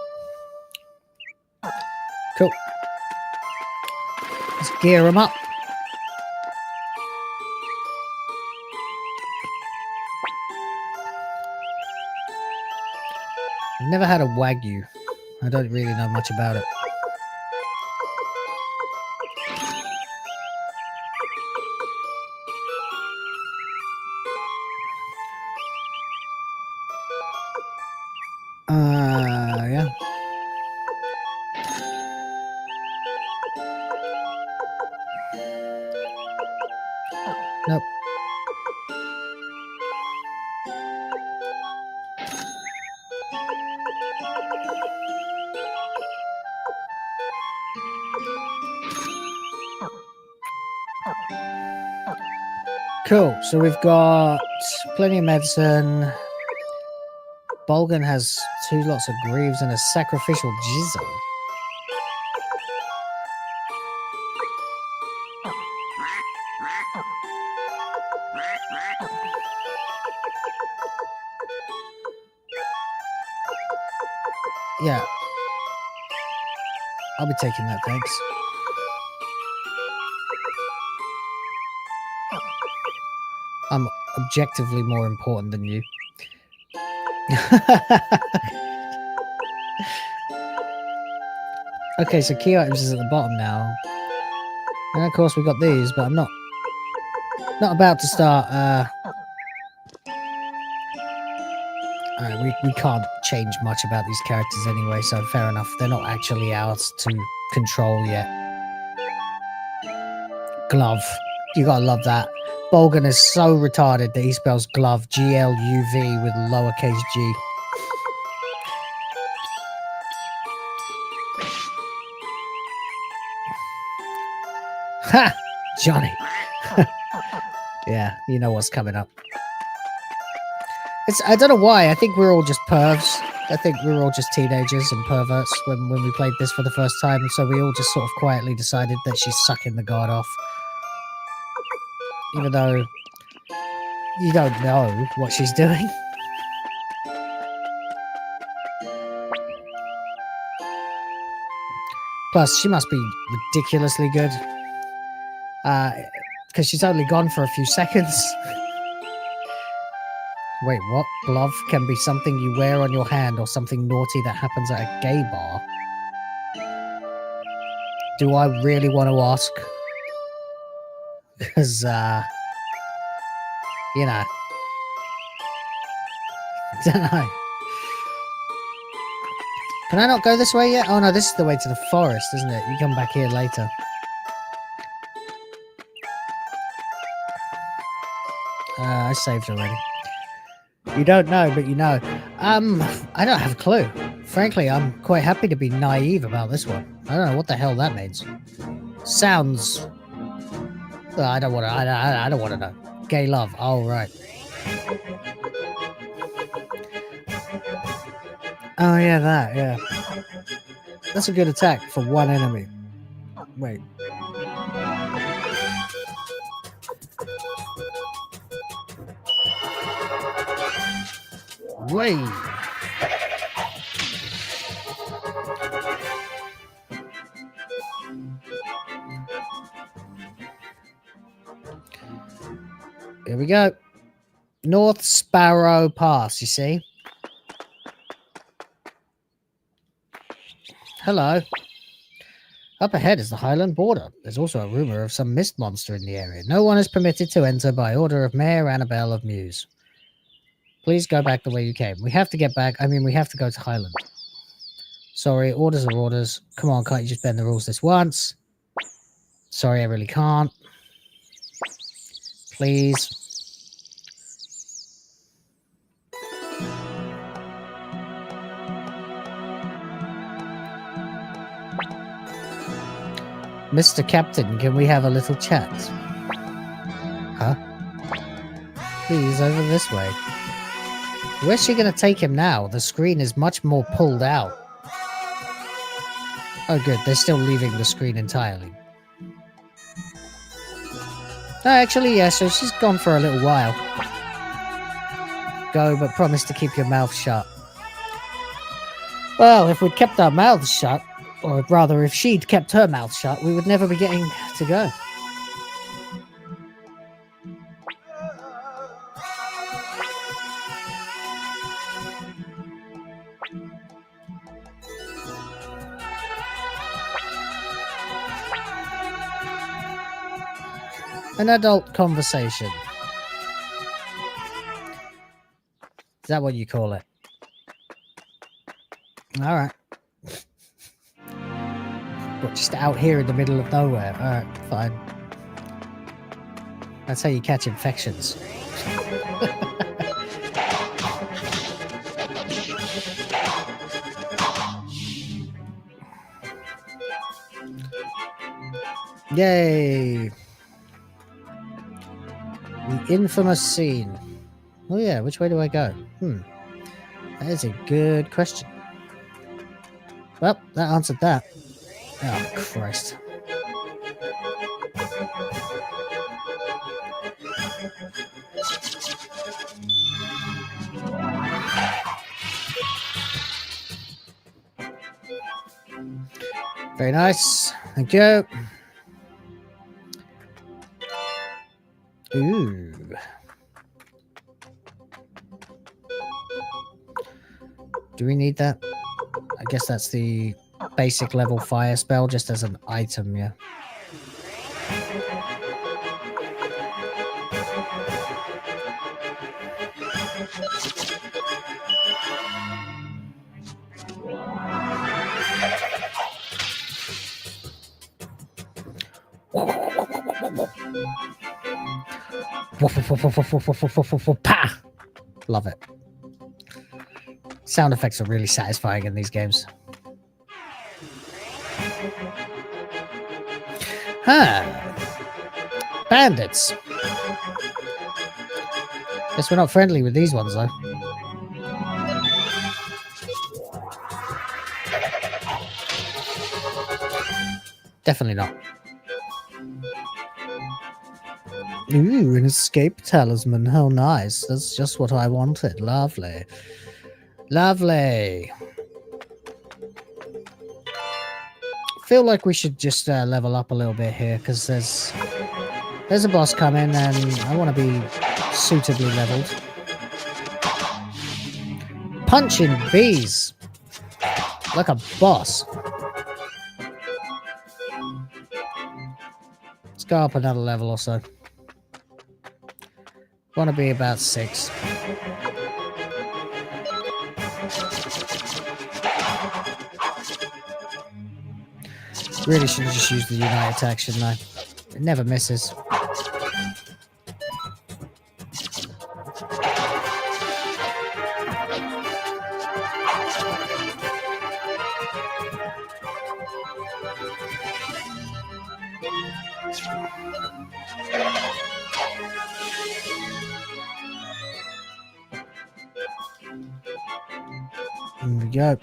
Cool. Let's gear them up. I've never had a Wagyu. I don't really know much about it. Yeah. Nope. Cool. So we've got plenty of medicine. Bolgan has 2 lots of greaves and a sacrificial jizzle. Yeah. I'll be taking that, thanks. I'm objectively more important than you. Okay, so key items is at the bottom now. And of course we got these, but I'm not about to start we can't change much about these characters anyway, so fair enough. They're not actually ours to control yet. Glove. You gotta love that. Bolgan is so retarded that he spells glove G-L-U-V with lowercase g. Ha! Johnny. Yeah, you know what's coming up. I don't know why. I think we're all just pervs. I think we were all just teenagers and perverts when we played this for the first time. So we all just sort of quietly decided that she's sucking the guard off. Even though you don't know what she's doing. Plus, she must be ridiculously good. Because she's only gone for a few seconds. Wait, what? Glove can be something you wear on your hand or something naughty that happens at a gay bar. Do I really want to ask? Because, you know. Don't know. Can I not go this way yet? Oh no, this is the way to the forest, isn't it? You come back here later. I saved already. You don't know, but you know. I don't have a clue. Frankly, I'm quite happy to be naive about this one. I don't know what the hell that means. Sounds... I don't want to... I don't want to know. Gay love. Oh, right. Oh, yeah, that, yeah. That's a good attack for one enemy. Wait. Wait. Here we go. North Sparrow Pass, you see? Hello. Up ahead is the Highland border. There's also a rumor of some mist monster in the area. No one is permitted to enter by order of Mayor Annabelle of Mews. Please go back the way you came. We have to get back. I mean, we have to go to Highland. Sorry, orders are orders. Come on, can't you just bend the rules this once? Sorry, I really can't. Please. Mr. Captain, can we have a little chat? Huh? Please, over this way. Where's she going to take him now? The screen is much more pulled out. Oh, good. They're still leaving the screen entirely. Oh, actually, yeah, so she's gone for a little while. go, but promise to keep your mouth shut. Well, if we'd kept our mouths shut, or rather if she'd kept her mouth shut, we would never be getting to go. An adult conversation. Is that what you call it? All right. But just out here in the middle of nowhere. All right, fine. That's how you catch infections. Yay! The infamous scene. Oh yeah, which way do I go? That is a good question. Well, that answered that. Oh, Christ. Very nice. Thank you. Ooh. Do we need that? I guess that's the basic level fire spell, just as an item, yeah. Pa! Love it. Sound effects are really satisfying in these games. Bandits. Guess we're not friendly with these ones, though. Definitely not. Ooh, an escape talisman. How nice. That's just what I wanted. Lovely. Lovely. Feel like we should just level up a little bit here, because there's a boss coming and I want to be suitably leveled. Punching bees like a boss. Let's go up another level or so. Want to be about 6. Really should have just used the Unite attack, shouldn't I? It never misses. Here we go.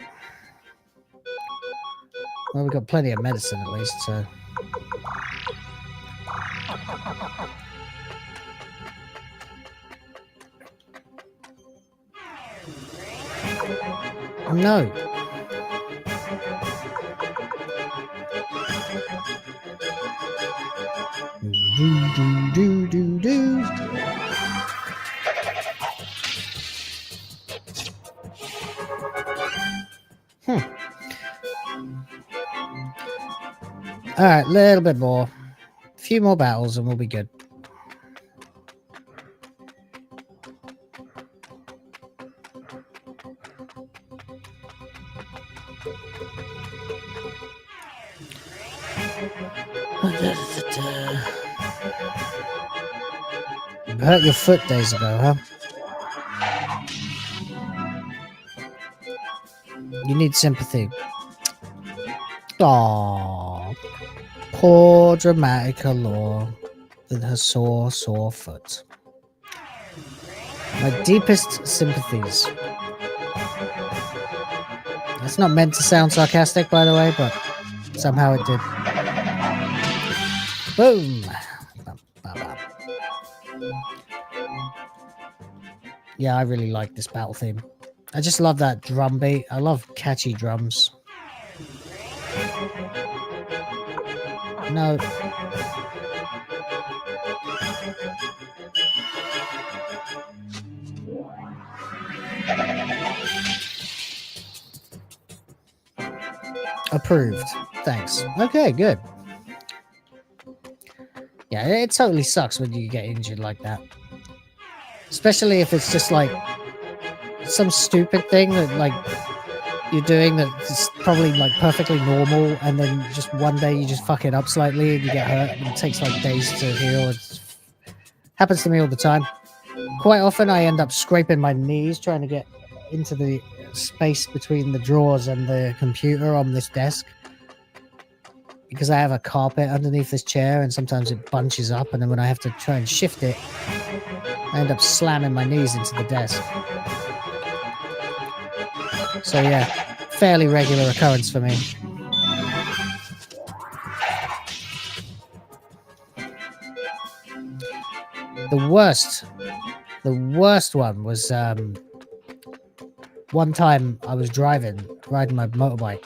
Well, we've got plenty of medicine at least, so... No! Do. Alright, a little bit more. A few more battles and we'll be good. You hurt your foot days ago, huh? You need sympathy. Aww. Poor Dramatica Law with her sore foot. My deepest sympathies. That's not meant to sound sarcastic, by the way, but somehow it did. Boom! Yeah, I really like this battle theme. I just love that drum beat. I love catchy drums. No. Approved. Thanks. Okay, good. Yeah, it totally sucks when you get injured like that. Especially if it's just like some stupid thing that like you're doing that's probably like perfectly normal, and then just one day you just fuck it up slightly and you get hurt and it takes like days to heal. It happens to me all the time. Quite often I end up scraping my knees trying to get into the space between the drawers and the computer on this desk, because I have a carpet underneath this chair and sometimes it bunches up, and then when I have to try and shift it, I end up slamming my knees into the desk. So yeah, fairly regular occurrence for me. The worst one was one time I was riding my motorbike,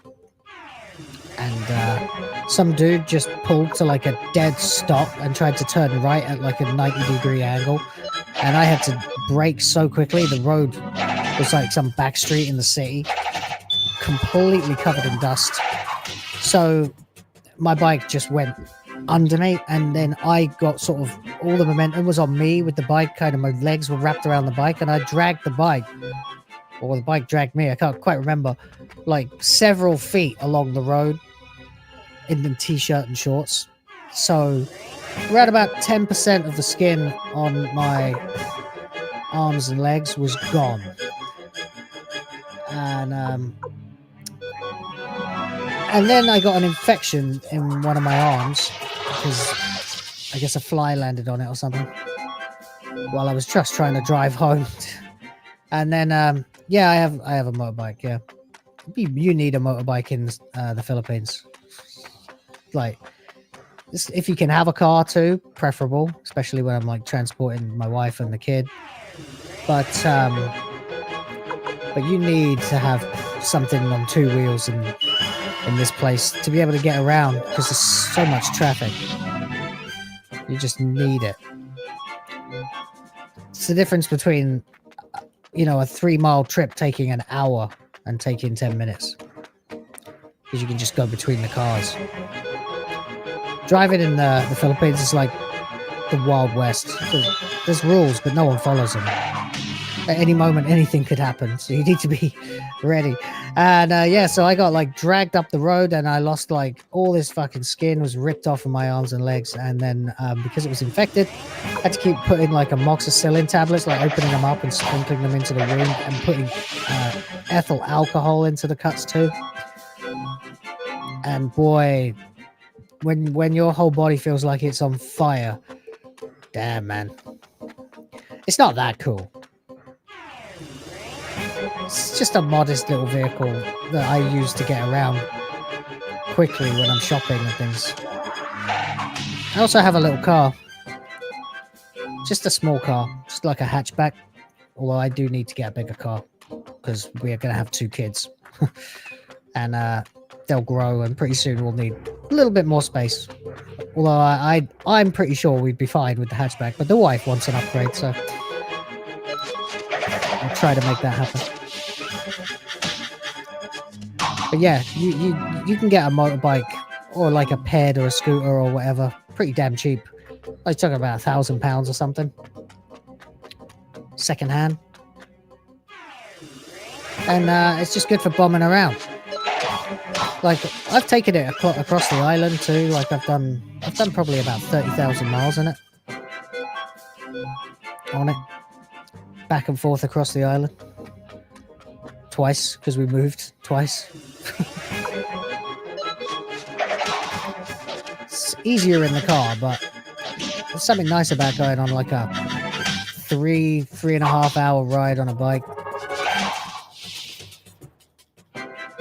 and some dude just pulled to like a dead stop and tried to turn right at like a 90-degree angle, and I had to brake so quickly. The road was like some back street in the city, completely covered in dust, so my bike just went under me, and then I got sort of, all the momentum was on me with the bike, kind of my legs were wrapped around the bike, and I dragged the bike, or the bike dragged me, I can't quite remember, like several feet along the road in the t-shirt and shorts. So around about 10% of the skin on my arms and legs was gone, and then I got an infection in one of my arms because I guess a fly landed on it or something while I was just trying to drive home. And then yeah, I have a motorbike. Yeah, you need a motorbike in the Philippines. Like, if you can have a car too, preferable, especially when I'm like transporting my wife and the kid. But you need to have something on two wheels in this place to be able to get around, because there's so much traffic. You just need it. It's the difference between, you know, a 3-mile trip taking an hour and taking 10 minutes, because you can just go between the cars. Driving in the Philippines is like the Wild West. There's rules, but no one follows them. At any moment, anything could happen, so you need to be ready. And yeah, so I got like dragged up the road, and I lost like all this fucking skin was ripped off of my arms and legs, and then because it was infected, I had to keep putting like amoxicillin tablets, like opening them up and sprinkling them into the wound, and putting ethyl alcohol into the cuts too. And boy, when your whole body feels like it's on fire, damn man, it's not that cool. It's just a modest little vehicle that I use to get around quickly when I'm shopping and things. I also have a little car. Just a small car. Just like a hatchback. Although I do need to get a bigger car, because we are going to have 2 kids. And they'll grow, and pretty soon we'll need a little bit more space. Although I'm pretty sure we'd be fine with the hatchback. But the wife wants an upgrade, so I'll try to make that happen. But yeah, you can get a motorbike or like a ped or a scooter or whatever pretty damn cheap. I talking about £1,000 or something, second hand, and it's just good for bombing around. Like, I've taken it across the island too. Like, I've done probably about 30,000 miles in it, on it, back and forth across the island. Twice, because we moved twice. It's easier in the car, but there's something nice about going on like a 3.5 hour ride on a bike.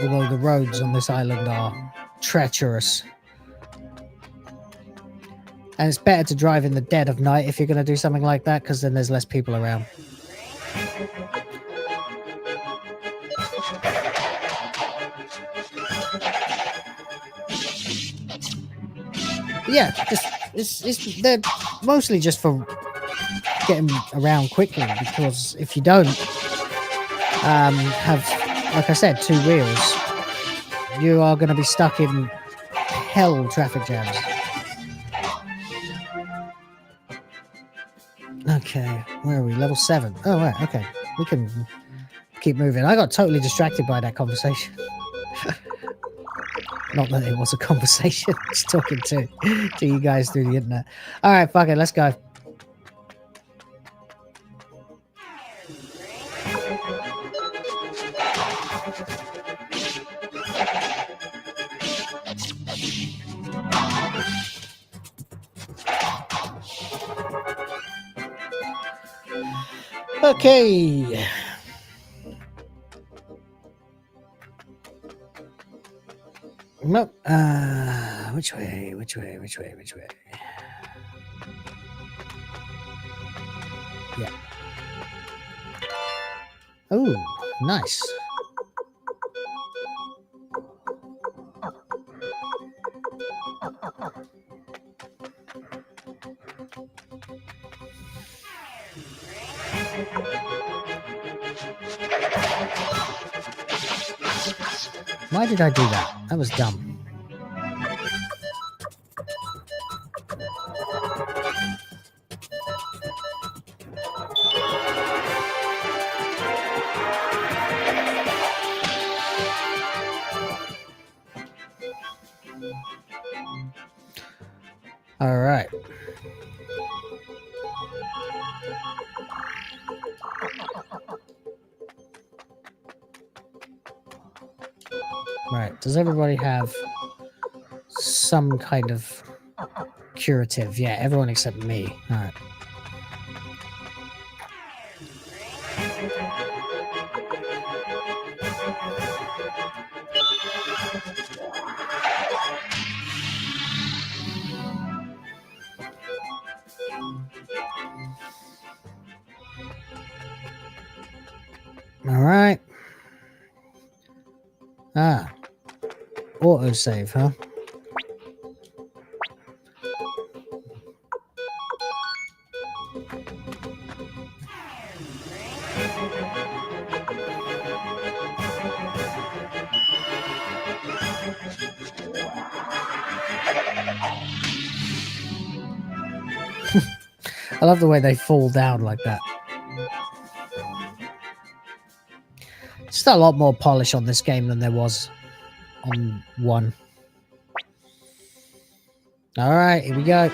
Although the roads on this island are treacherous. And it's better to drive in the dead of night if you're going to do something like that, because then there's less people around. Yeah, they're mostly just for getting around quickly, because if you don't have, like I said, 2 wheels, you are going to be stuck in hell traffic jams. Okay, where are we? Level 7. Oh, right, okay. We can keep moving. I got totally distracted by that conversation. Not that it was a conversation, just talking to you guys through the internet. All right, fuck it, let's go. Okay. Nope. Which way? Yeah. Oh, nice. Why did I do that? That was dumb. All right. Right. Does everybody have some kind of curative? Yeah, everyone except me. All right. All right. Ah. Autosave, huh? I love the way they fall down like that. Just a lot more polish on this game than there was on 1. All right, here we go.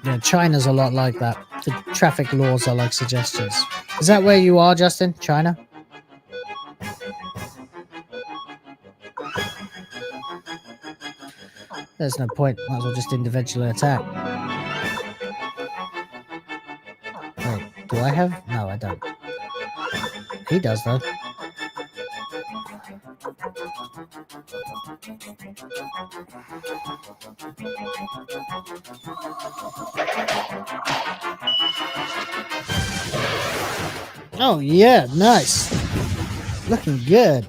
Yeah, China's a lot like that. The traffic laws are like suggestions. Is that where you are, Justin? China? There's no point. Might as well just individually attack. Wait, do I have? No, I don't. He does, though. Oh, yeah, nice. Looking good.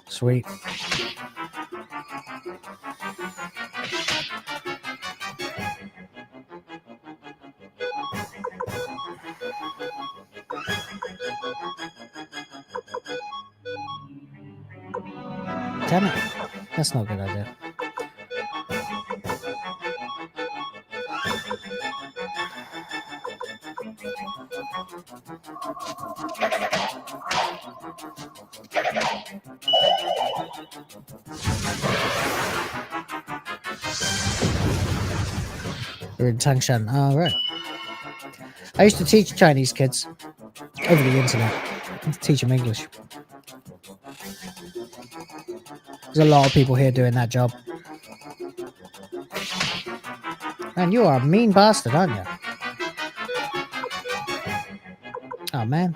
Sweet. Damn it. That's not a good idea. We're in Tangshan. Oh, right. I used to teach Chinese kids over the internet. Teach them English. There's a lot of people here doing that job. Man, you are a mean bastard, aren't you? Oh, man.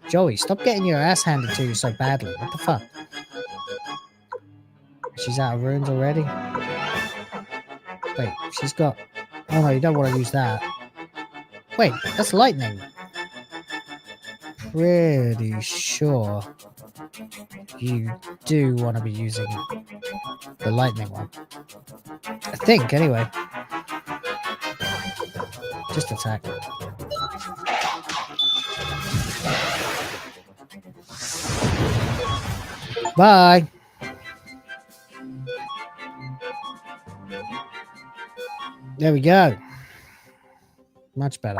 Joey, stop getting your ass handed to you so badly. What the fuck? She's out of runes already? Wait, she's got... Oh, no, you don't want to use that. Wait, that's lightning. Pretty sure you do want to be using the lightning one. I think, anyway. Just attack. Bye. There we go. Much better.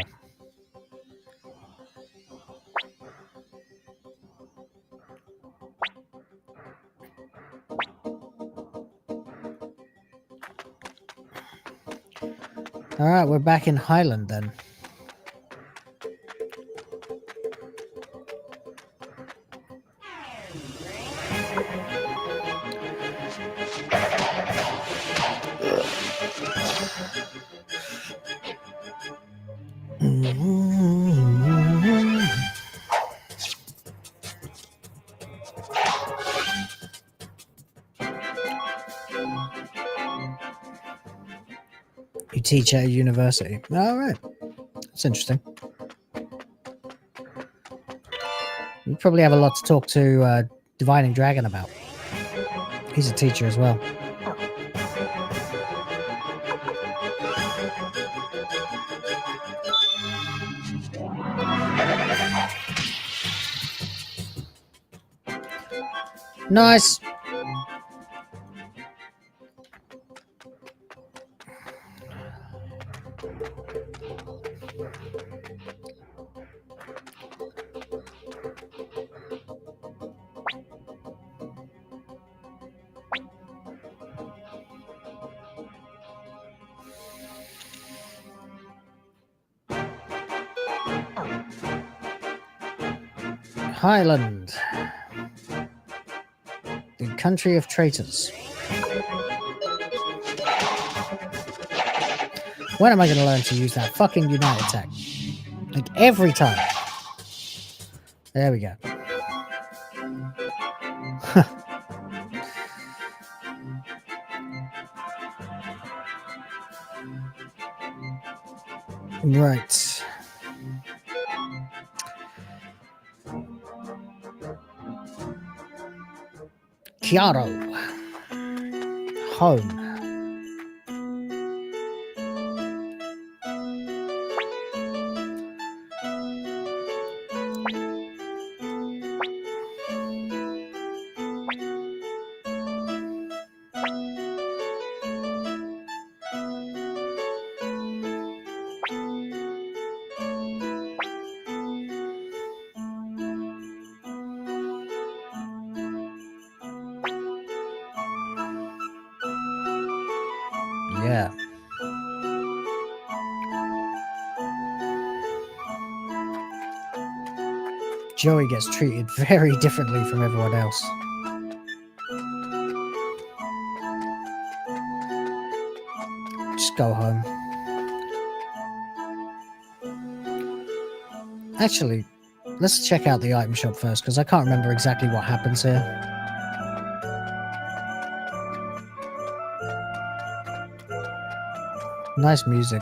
All right, we're back in Highland then. You teach at a university. All right. That's interesting. You probably have a lot to talk to Divining Dragon about. He's a teacher as well. Nice. Highland. The country of traitors. When am I going to learn to use that fucking unite attack? Like every time. There we go. Right. Chiaro. Home. Yeah. Joey gets treated very differently from everyone else. Just go home. Actually, let's check out the item shop first, because I can't remember exactly what happens here. Nice music.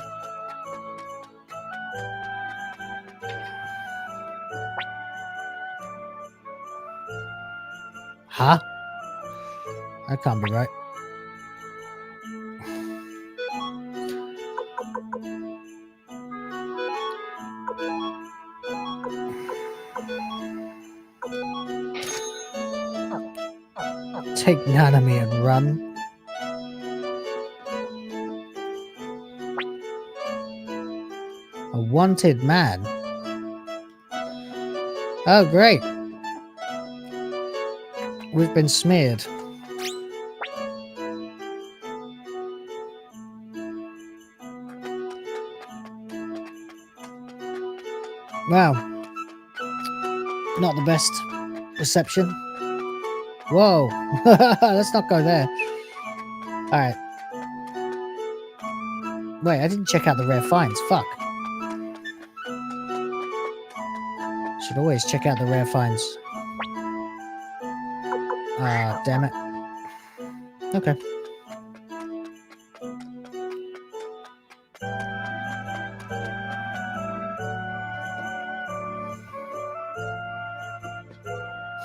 Huh? That can't be right. Take Nanami and run. A wanted man. Oh, great. We've been smeared. Wow. Not the best reception. Whoa. Let's not go there. Alright. Wait, I didn't check out the rare finds. Fuck. Should always check out the rare finds. Ah, damn it. Okay.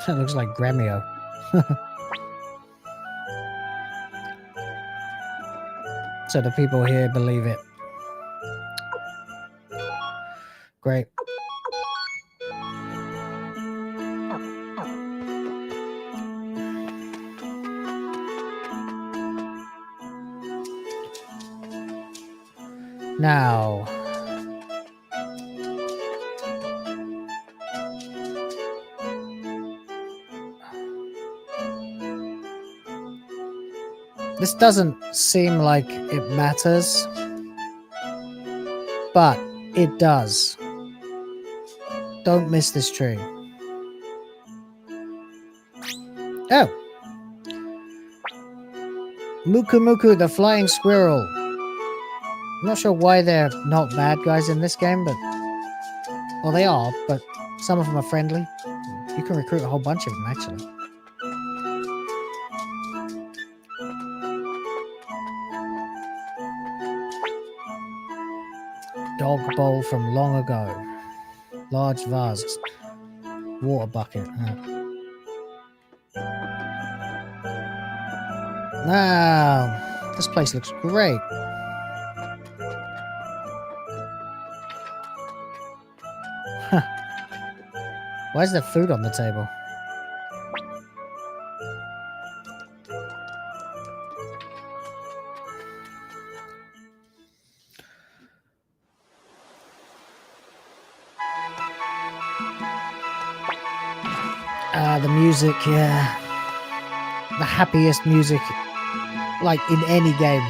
That looks like Gremio. So the people here believe it. Great. Now, this doesn't seem like it matters, but it does. Don't miss this tree. Oh! Muku Muku, the flying squirrel. I'm not sure why they're not bad guys in this game, but... Well, they are, but some of them are friendly. You can recruit a whole bunch of them, actually. Dog bowl from long ago. Large vase. Water bucket. Wow, this place looks great. Huh. Why is there food on the table? The music, yeah. The happiest music, like, in any game.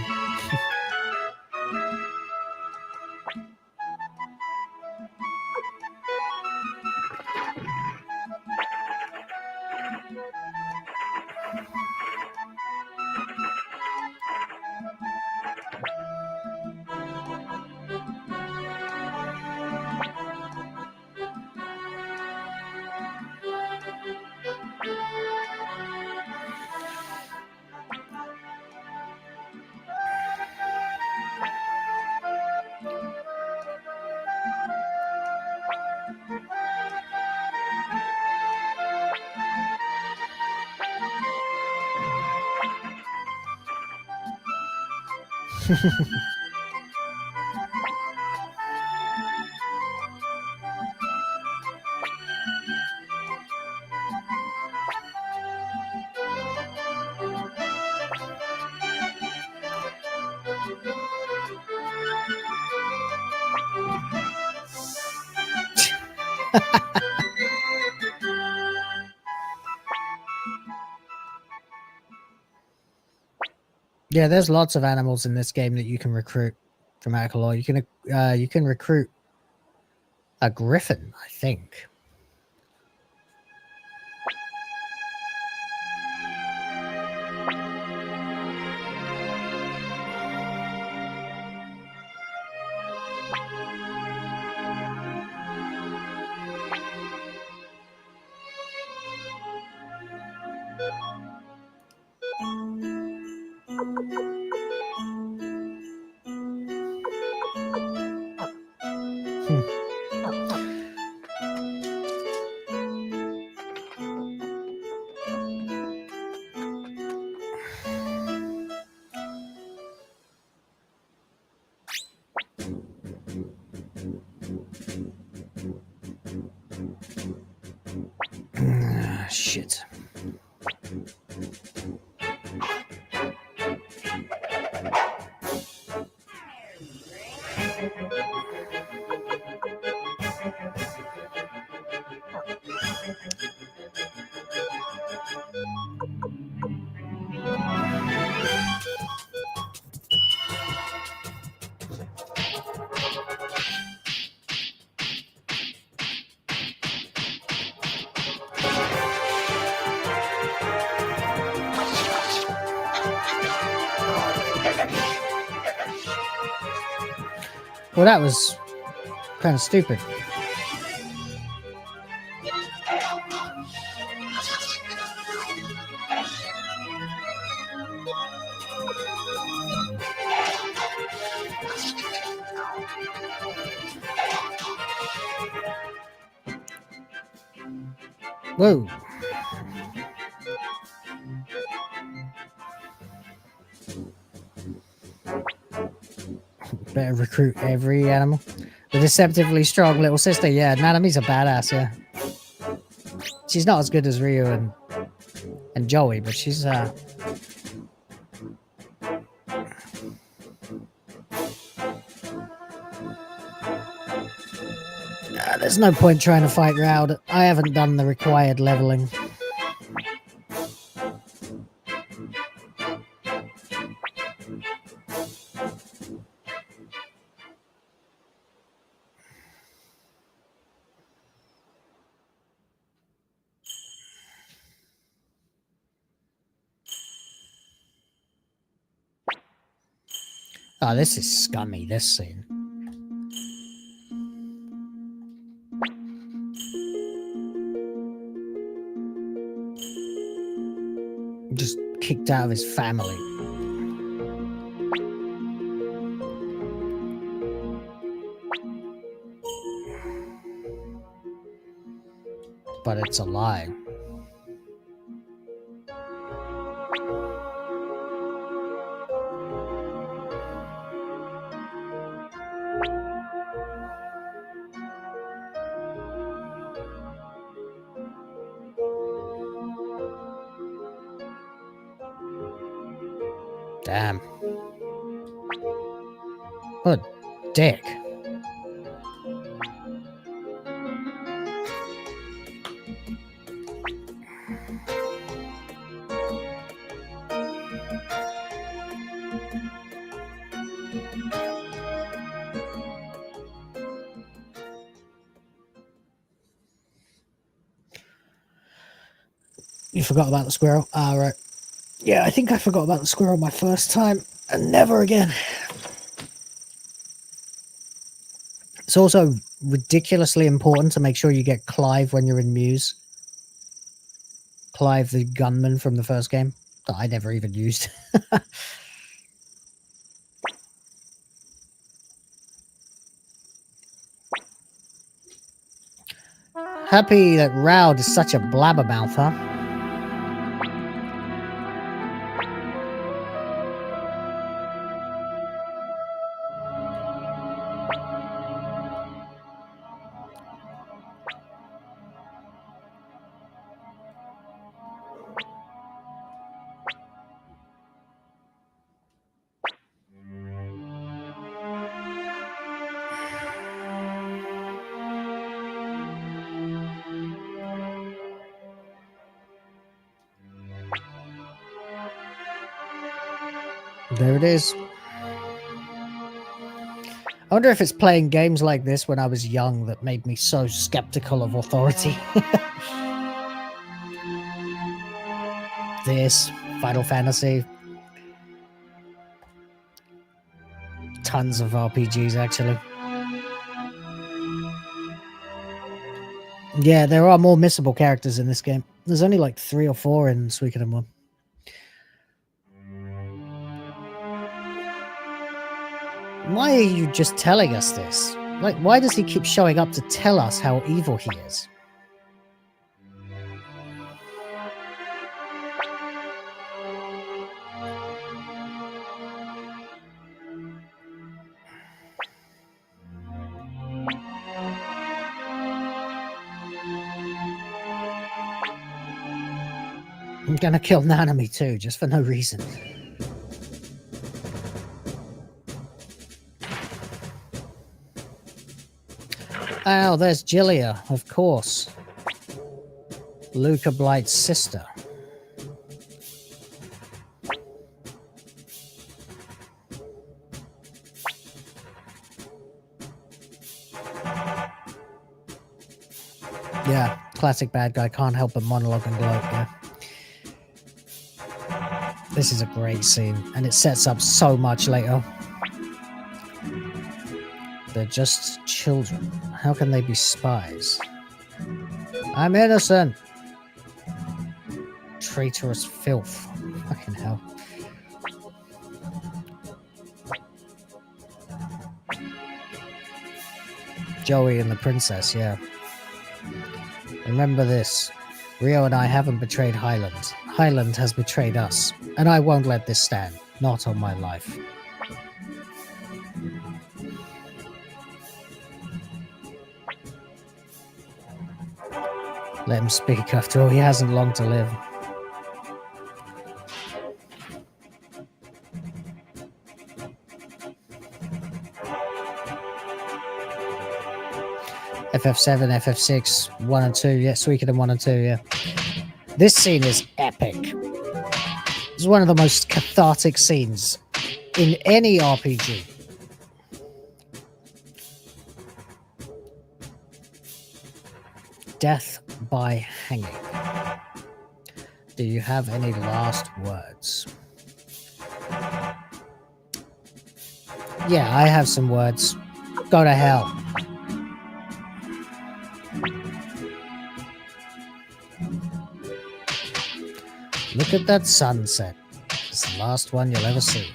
Yeah, there's lots of animals in this game that you can recruit from Alcalor. You can recruit a griffin, I think. Shit. Well, that was kind of stupid. Whoa. Better recruit every animal. The deceptively strong little sister. Yeah, Nanami's a badass, yeah. She's not as good as Ryu and Joey, but she's there's no point trying to fight Raud. I haven't done the required leveling. Oh, this is scummy, this scene. Just kicked out of his family. But it's a lie. Damn. What a dick. You forgot about the squirrel? Ah, right. Yeah, I think I forgot about the squirrel my first time, and never again. It's also ridiculously important to make sure you get Clive when you're in Muse. Clive, the gunman from the first game, that I never even used. Happy that Raud is such a blabbermouth, huh? There it is. I wonder if it's playing games like this when I was young that made me so skeptical of authority. This, Final Fantasy. Tons of RPGs, actually. Yeah, there are more missable characters in this game. There's only like 3 or 4 in Suikoden 1. Why are you just telling us this? Like, why does he keep showing up to tell us how evil he is? I'm gonna kill Nanami too, just for no reason. Oh, there's Gilia, of course. Luca Blight's sister. Yeah, classic bad guy, can't help but monologue and gloat, yeah. This is a great scene, and it sets up so much later. They're just children. How can they be spies? I'm innocent. Traitorous filth. Fucking hell. Joey and the princess, yeah. Remember this. Rio and I haven't betrayed Highland. Highland has betrayed us. And I won't let this stand. Not on my life. Let him speak. After all, he hasn't long to live. FF7, FF6, 1 and 2, yeah, Suikoden 1 and 2, yeah. This scene is epic. It's one of the most cathartic scenes in any RPG. Death by hanging. Do you have any last words? Yeah, I have some words. Go to hell. Look at that sunset. It's the last one you'll ever see.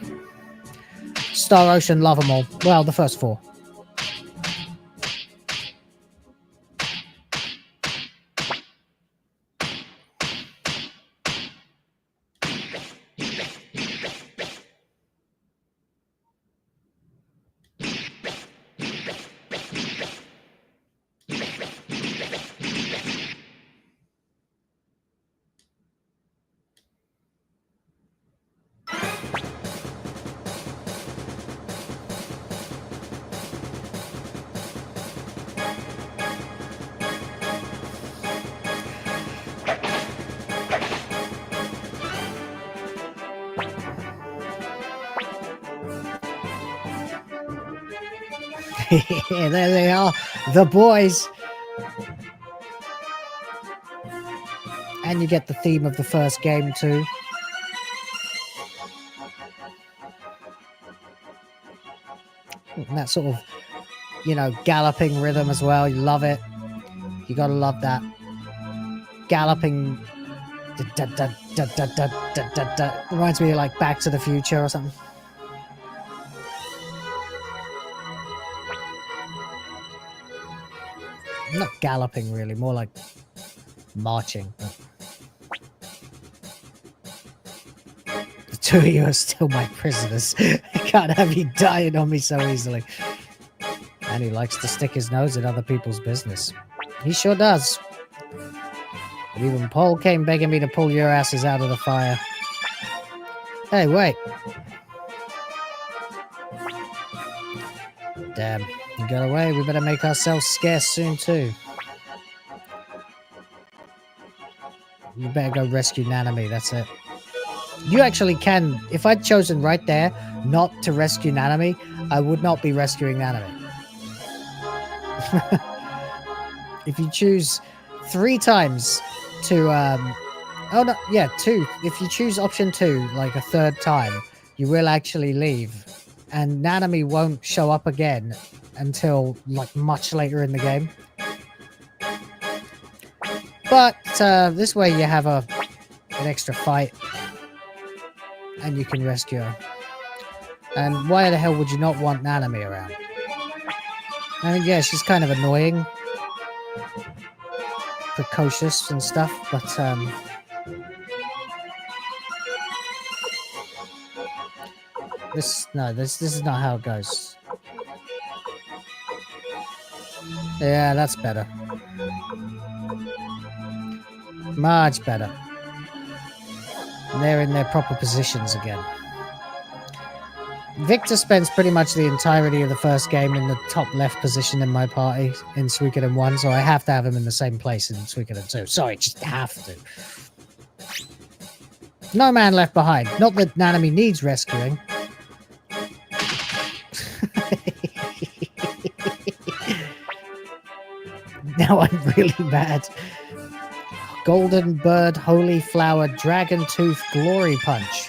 Star Ocean, love them all. Well, the first 4. There they are, the boys. And you get the theme of the first game too. And that sort of, you know, galloping rhythm as well. You love it. You gotta love that. Galloping. Da, da, da, da, da, da, da, da. Reminds me of like Back to the Future or something. Not galloping really, more like marching. But the 2 of you are still my prisoners. I can't have you dying on me so easily. And he likes to stick his nose in other people's business. He sure does. But even Paul came begging me to pull your asses out of the fire. Hey, wait. Damn. You got away. We better make ourselves scarce soon, too. You better go rescue Nanami. That's it. You actually can. If I'd chosen right there not to rescue Nanami, I would not be rescuing Nanami. If you choose 3 times to... oh, no. Yeah, 2. If you choose option 2, like a 3rd time, you will actually leave. And Nanami won't show up again until like much later in the game. But this way you have an extra fight and you can rescue her. And why the hell would you not want Nanami around? I mean, yeah, she's kind of annoying, precocious and stuff, but this is not how it goes. Yeah, that's better. Much better. They're in their proper positions again. Victor spends pretty much the entirety of the first game in the top left position in my party in Suikoden 1, so I have to have him in the same place in Suikoden 2. Sorry, just have to. No man left behind. Not that Nanami needs rescuing. Now I'm really mad. Golden Bird, Holy Flower, Dragon Tooth, Glory Punch.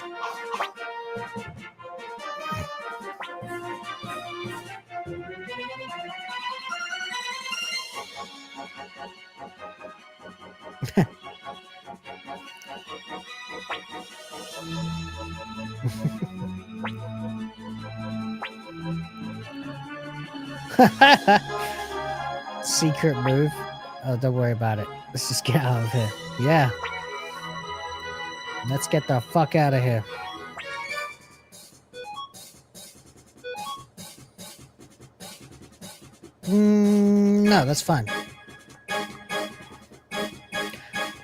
Secret move. Oh, don't worry about it. Let's just get out of here. Yeah. Let's get the fuck out of here. No, that's fine.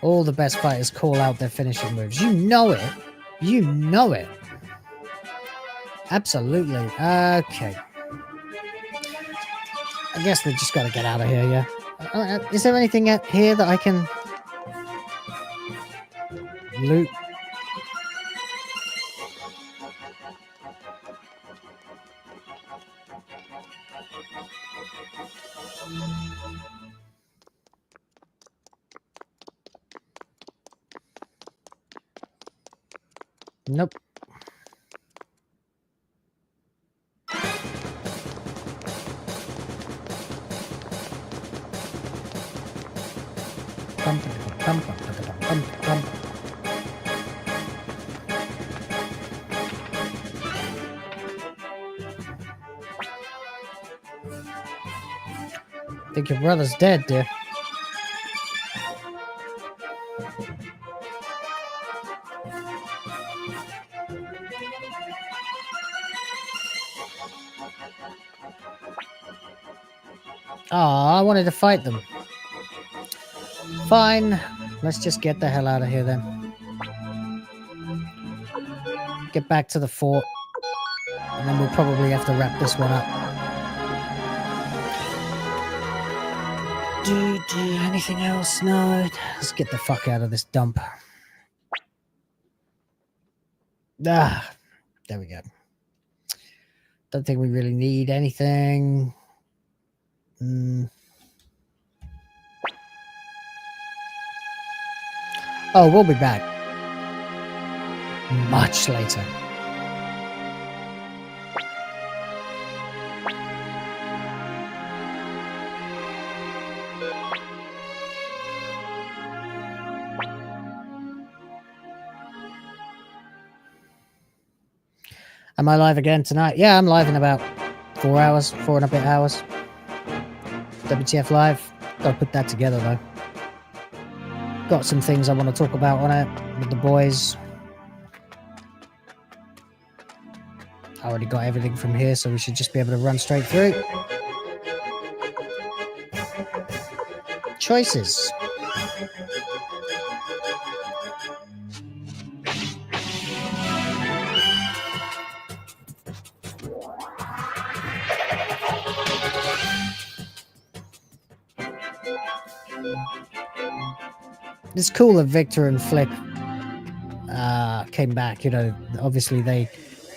All the best fighters call out their finishing moves. You know it. You know it. Absolutely. Okay. I guess we just got to get out of here, yeah. Is there anything here that I can loot? Nope. I think your brother's dead, dear. Oh, I wanted to fight them. Fine. Let's just get the hell out of here then. Get back to the fort. And then we'll probably have to wrap this one up. Anything else? No. Let's get the fuck out of this dump. There we go. Don't think we really need anything. Oh, we'll be back. Much later. Am I live again tonight? Yeah, I'm live in about 4 hours, 4 and a bit hours. WTF live. Gotta put that together though. Got some things I want to talk about on it with the boys. I already got everything from here, so we should just be able to run straight through. Choices. It's cool that Victor and Flick came back. You know, obviously they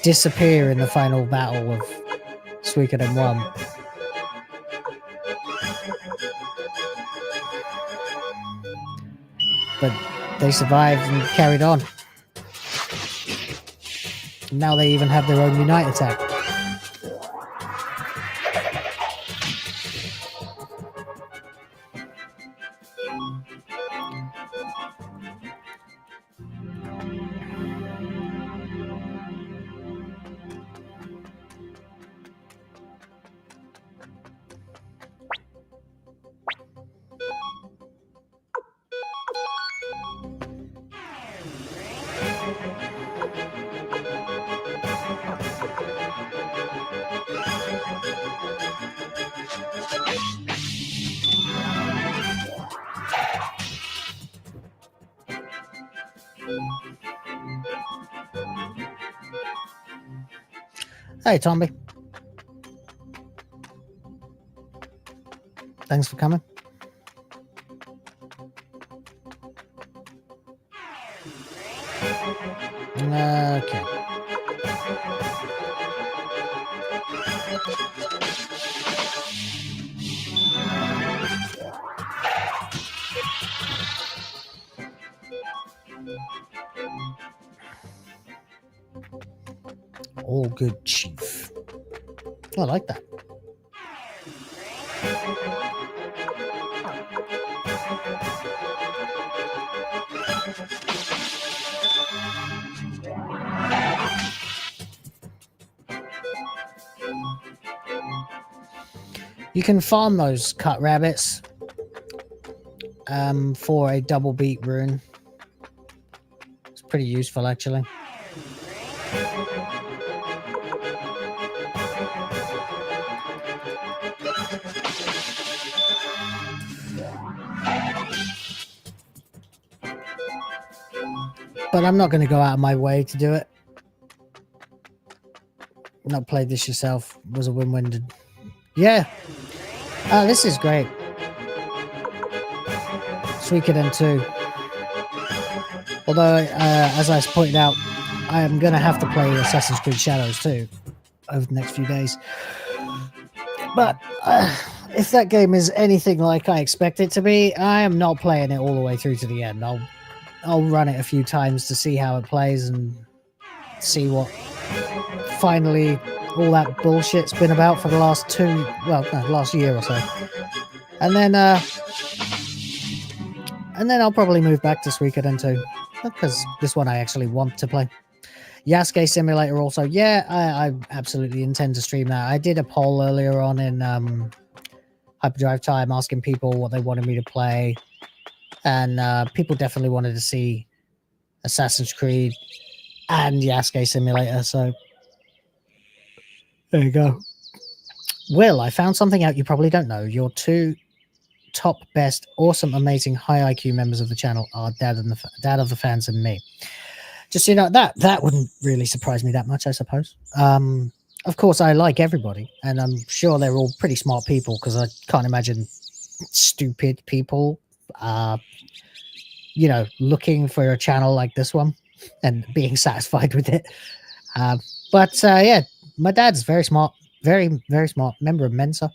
disappear in the final battle of Suikoden 1. But they survived and carried on. Now they even have their own Unite attack. Hey, Tommy. Thanks for coming. Okay. All good, Chief. I like that. You can farm those cut rabbits for a double beat rune. It's pretty useful, actually. But I'm not going to go out of my way to do it. Not played this yourself. Was a win-win. Yeah. This is great. Suikoden 2. Although, as I pointed out, I am going to have to play Assassin's Creed Shadows too over the next few days. But if that game is anything like I expect it to be, I am not playing it all the way through to the end. I'll run it a few times to see how it plays and see what finally all that bullshit's been about for the last last year or so. And then I'll probably move back to Suikoden 2, because this one I actually want to play. Yasuke Simulator also. Yeah, I absolutely intend to stream that. I did a poll earlier on in Hyperdrive Time asking people what they wanted me to play. And people definitely wanted to see Assassin's Creed and Yasuke Simulator. So there you go. Will, I found something out you probably don't know. Your two top, best, awesome, amazing, high IQ members of the channel are Dad of the fans and me. Just, you know, that wouldn't really surprise me that much, I suppose. Of course, I like everybody, and I'm sure they're all pretty smart people, because I can't imagine stupid people, you know, looking for a channel like this one and being satisfied with it. But yeah, my dad's very smart, very, very smart, member of Mensa.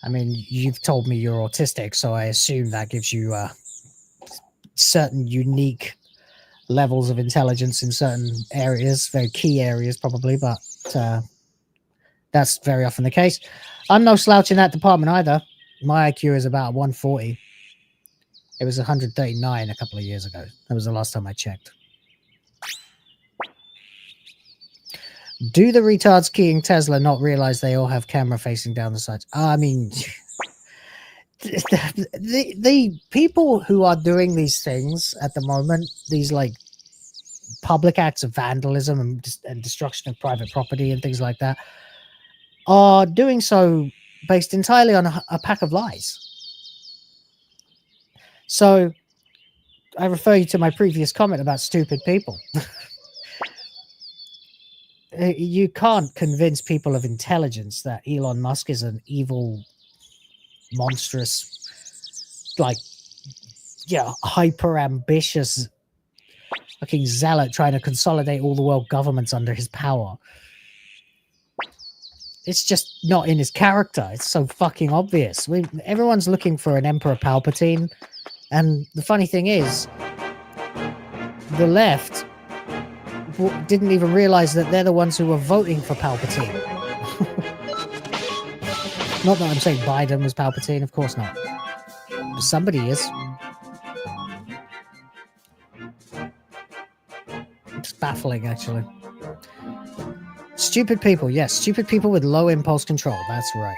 I mean, you've told me you're autistic, so I assume that gives you certain unique levels of intelligence in certain areas, very key areas probably, but that's very often the case. I'm no slouch in that department either. My IQ is about 140. It was 139 a couple of years ago. That was the last time I checked. Do the retards keying Tesla not realize they all have camera facing down the sides? I mean, the people who are doing these things at the moment, these like public acts of vandalism and destruction of private property and things like that, are doing so based entirely on a pack of lies. So I refer you to my previous comment about stupid people. You can't convince people of intelligence that Elon Musk is an evil, monstrous, like, yeah, hyper ambitious fucking zealot trying to consolidate all the world governments under his power. It's just not in his character. It's so fucking obvious. Everyone's looking for an Emperor Palpatine, and the funny thing is, the left didn't even realize that they're the ones who were voting for Palpatine. Not that I'm saying Biden was Palpatine, of course not. But somebody is. It's baffling, actually. Stupid people, yes. Stupid people with low impulse control. That's right.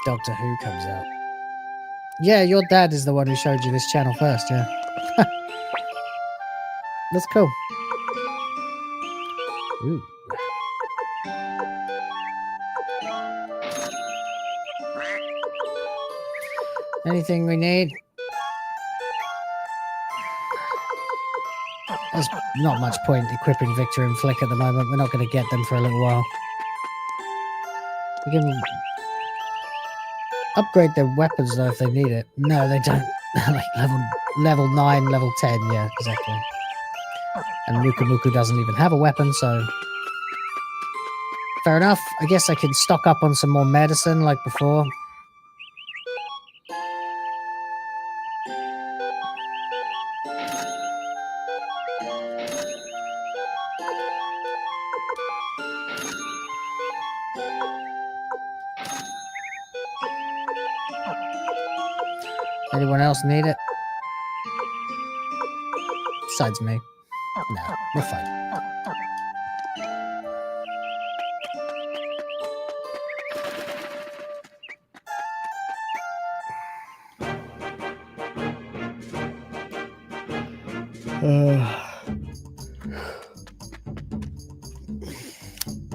Doctor Who comes out. Yeah, your dad is the one who showed you this channel first, yeah. That's cool. Ooh. Anything we need? There's not much point equipping Victor and Flick at the moment. We're not going to get them for a little while. We can upgrade their weapons, though, if they need it. No, they don't. Like level 9, level 10, yeah, exactly. And Muku Muku doesn't even have a weapon, so... Fair enough. I guess I can stock up on some more medicine like before. Anyone else need it? Besides me. No, we're fine.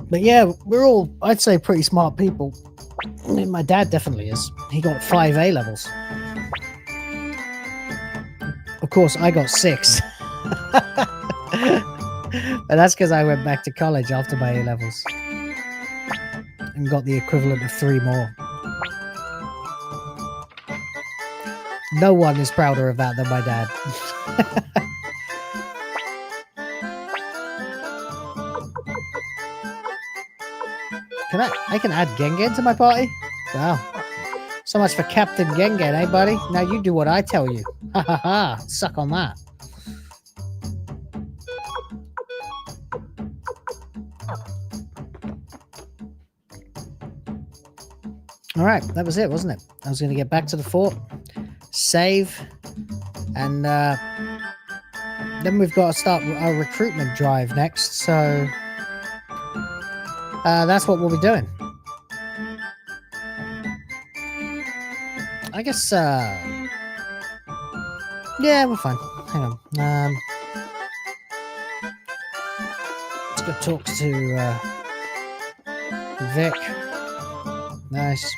But yeah, we're all, I'd say, pretty smart people. I mean, my dad definitely is. He got 5 A levels. Of course, I got 6. But that's because I went back to college after my A levels and got the equivalent of 3 more. No one is prouder of that than my dad. I can add Gengen to my party? Wow. So much for Captain Gengen, eh, buddy? Now you do what I tell you. Ha ha ha. Suck on that. Alright, that was it, wasn't it? I was going to get back to the fort, save, and then we've got to start our recruitment drive next, so that's what we'll be doing. I guess, yeah, we're fine. Hang on. Let's go talk to Vic. Nice.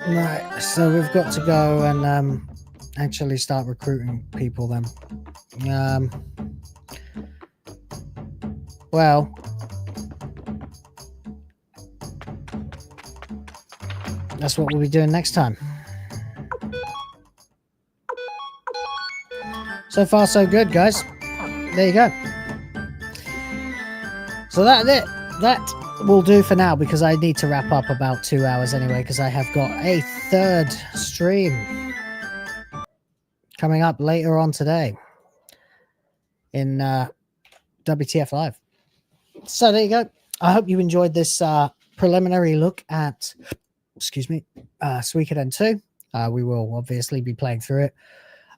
Right, so we've got to go and actually start recruiting people then. Well, that's what we'll be doing next time. So far, so good, guys. There you go. So that's it. That will do for now, because I need to wrap up about 2 hours anyway, because I have got a 3rd stream coming up later on today in WTF Live. So there you go. I hope you enjoyed this preliminary look at, Suikoden 2. We will obviously be playing through it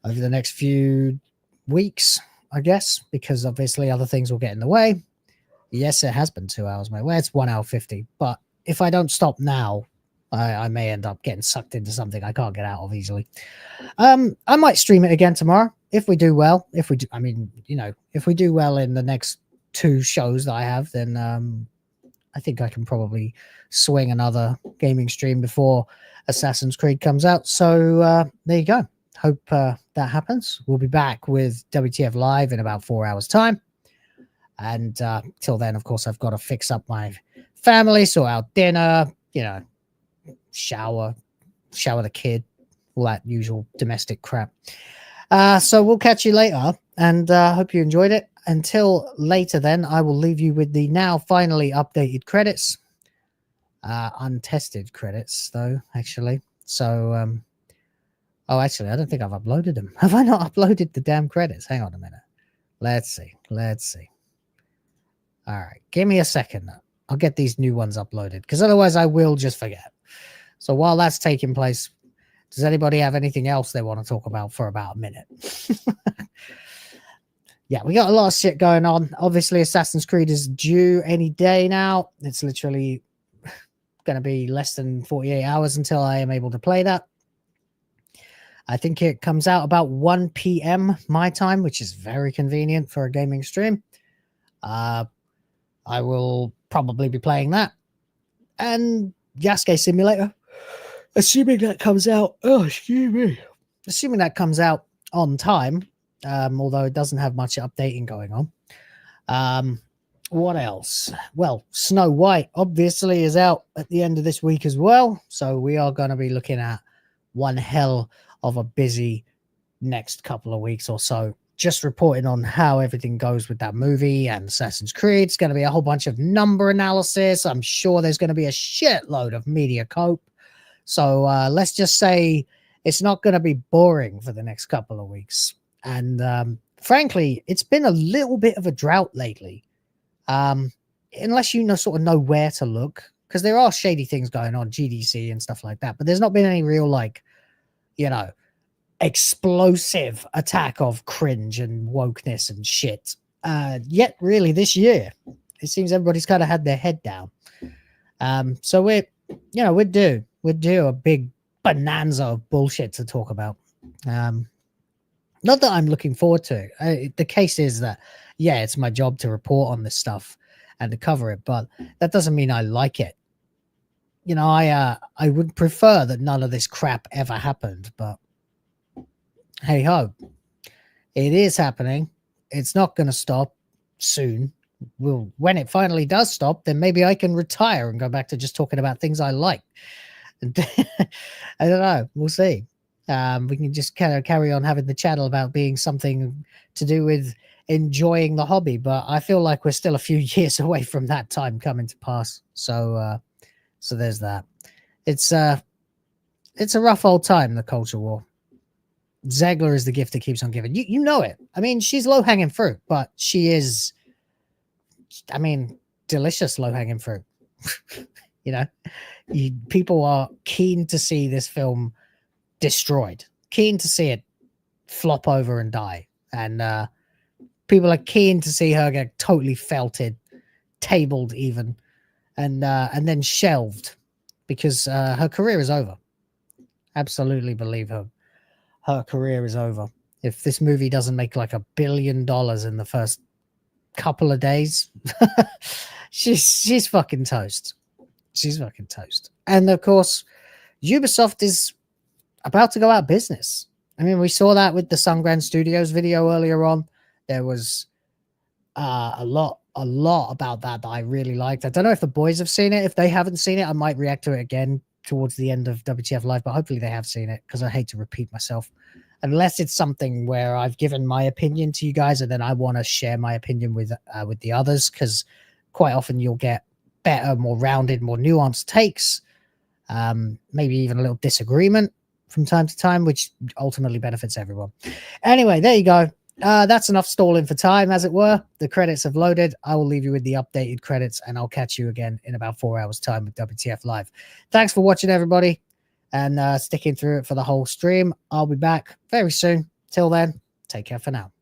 over the next few weeks, I guess, because obviously other things will get in the way. Yes, it has been 2 hours, mate. Well, it's 1 hour 50. But if I don't stop now, I may end up getting sucked into something I can't get out of easily. I might stream it again tomorrow if we do well. If we do, I mean, you know, if we do well in the next 2 shows that I have, then I think I can probably swing another gaming stream before Assassin's Creed comes out. So there you go. Hope that happens. We'll be back with WTF Live in about 4 hours' time. And till then, of course, I've got to fix up my family, sort out dinner, you know, shower the kid, all that usual domestic crap. So we'll catch you later, and hope you enjoyed it. Until later, then, I will leave you with the now finally updated credits. Untested credits, though, actually. So, oh, actually, I don't think I've uploaded them. Have I not uploaded the damn credits? Hang on a minute. Let's see. All right, give me a second. I'll get these new ones uploaded, because otherwise I will just forget. So while that's taking place, does anybody have anything else they want to talk about for about a minute? Yeah, we got a lot of shit going on. Obviously, Assassin's Creed is due any day now. It's literally going to be less than 48 hours until I am able to play that. I think it comes out about 1 p.m. my time, which is very convenient for a gaming stream. I will probably be playing that. And Yasuke Simulator, assuming that comes out, assuming that comes out on time, although it doesn't have much updating going on. What else? Well, Snow White obviously is out at the end of this week as well. So we are going to be looking at one hell of a busy next couple of weeks or so, just reporting on how everything goes with that movie and Assassin's Creed. It's going to be a whole bunch of number analysis. I'm sure there's going to be a shitload of media cope. So let's just say it's not going to be boring for the next couple of weeks. And frankly, it's been a little bit of a drought lately. Unless you sort of know where to look, because there are shady things going on, GDC and stuff like that, but there's not been any real, like, you know, explosive attack of cringe and wokeness and shit yet really this year. It seems everybody's kind of had their head down. So we're due a big bonanza of bullshit to talk about. Not that I'm looking forward to. The case is that, yeah, it's my job to report on this stuff and to cover it, but that doesn't mean I like it. You know, I would prefer that none of this crap ever happened, but hey ho, it is happening. It's not going to stop soon. When it finally does stop, then maybe I can retire and go back to just talking about things I like. I don't know. We'll see. We can just kind of carry on having the channel about being something to do with enjoying the hobby, but I feel like we're still a few years away from that time coming to pass. So there's that. It's a rough old time, the culture war. Zegler is the gift that keeps on giving. You know it. I mean, she's low hanging fruit, but she is, I mean, delicious low hanging fruit. You know, people are keen to see this film destroyed, keen to see it flop over and die, and people are keen to see her get totally felted, tabled even, and then shelved because her career is over. Absolutely believe her career is over. If this movie doesn't make like $1 billion in the first couple of days, she's fucking toast. She's fucking toast. And of course, Ubisoft is about to go out of business. I mean, we saw that with the Sungran Studios video earlier on. There was a lot about that I really liked. I don't know if the boys have seen it. If they haven't seen it, I might react to it again towards the end of WTF Live, but hopefully they have seen it, because I hate to repeat myself. Unless it's something where I've given my opinion to you guys and then I want to share my opinion with the others, because quite often you'll get better, more rounded, more nuanced takes, maybe even a little disagreement from time to time, which ultimately benefits everyone. Anyway, there you go. That's enough stalling for time, as it were. The credits have loaded. I will leave you with the updated credits, and I'll catch you again in about 4 hours time with WTF Live. Thanks for watching, everybody, and sticking through it for the whole stream. I'll be back very soon. Till then, take care for now.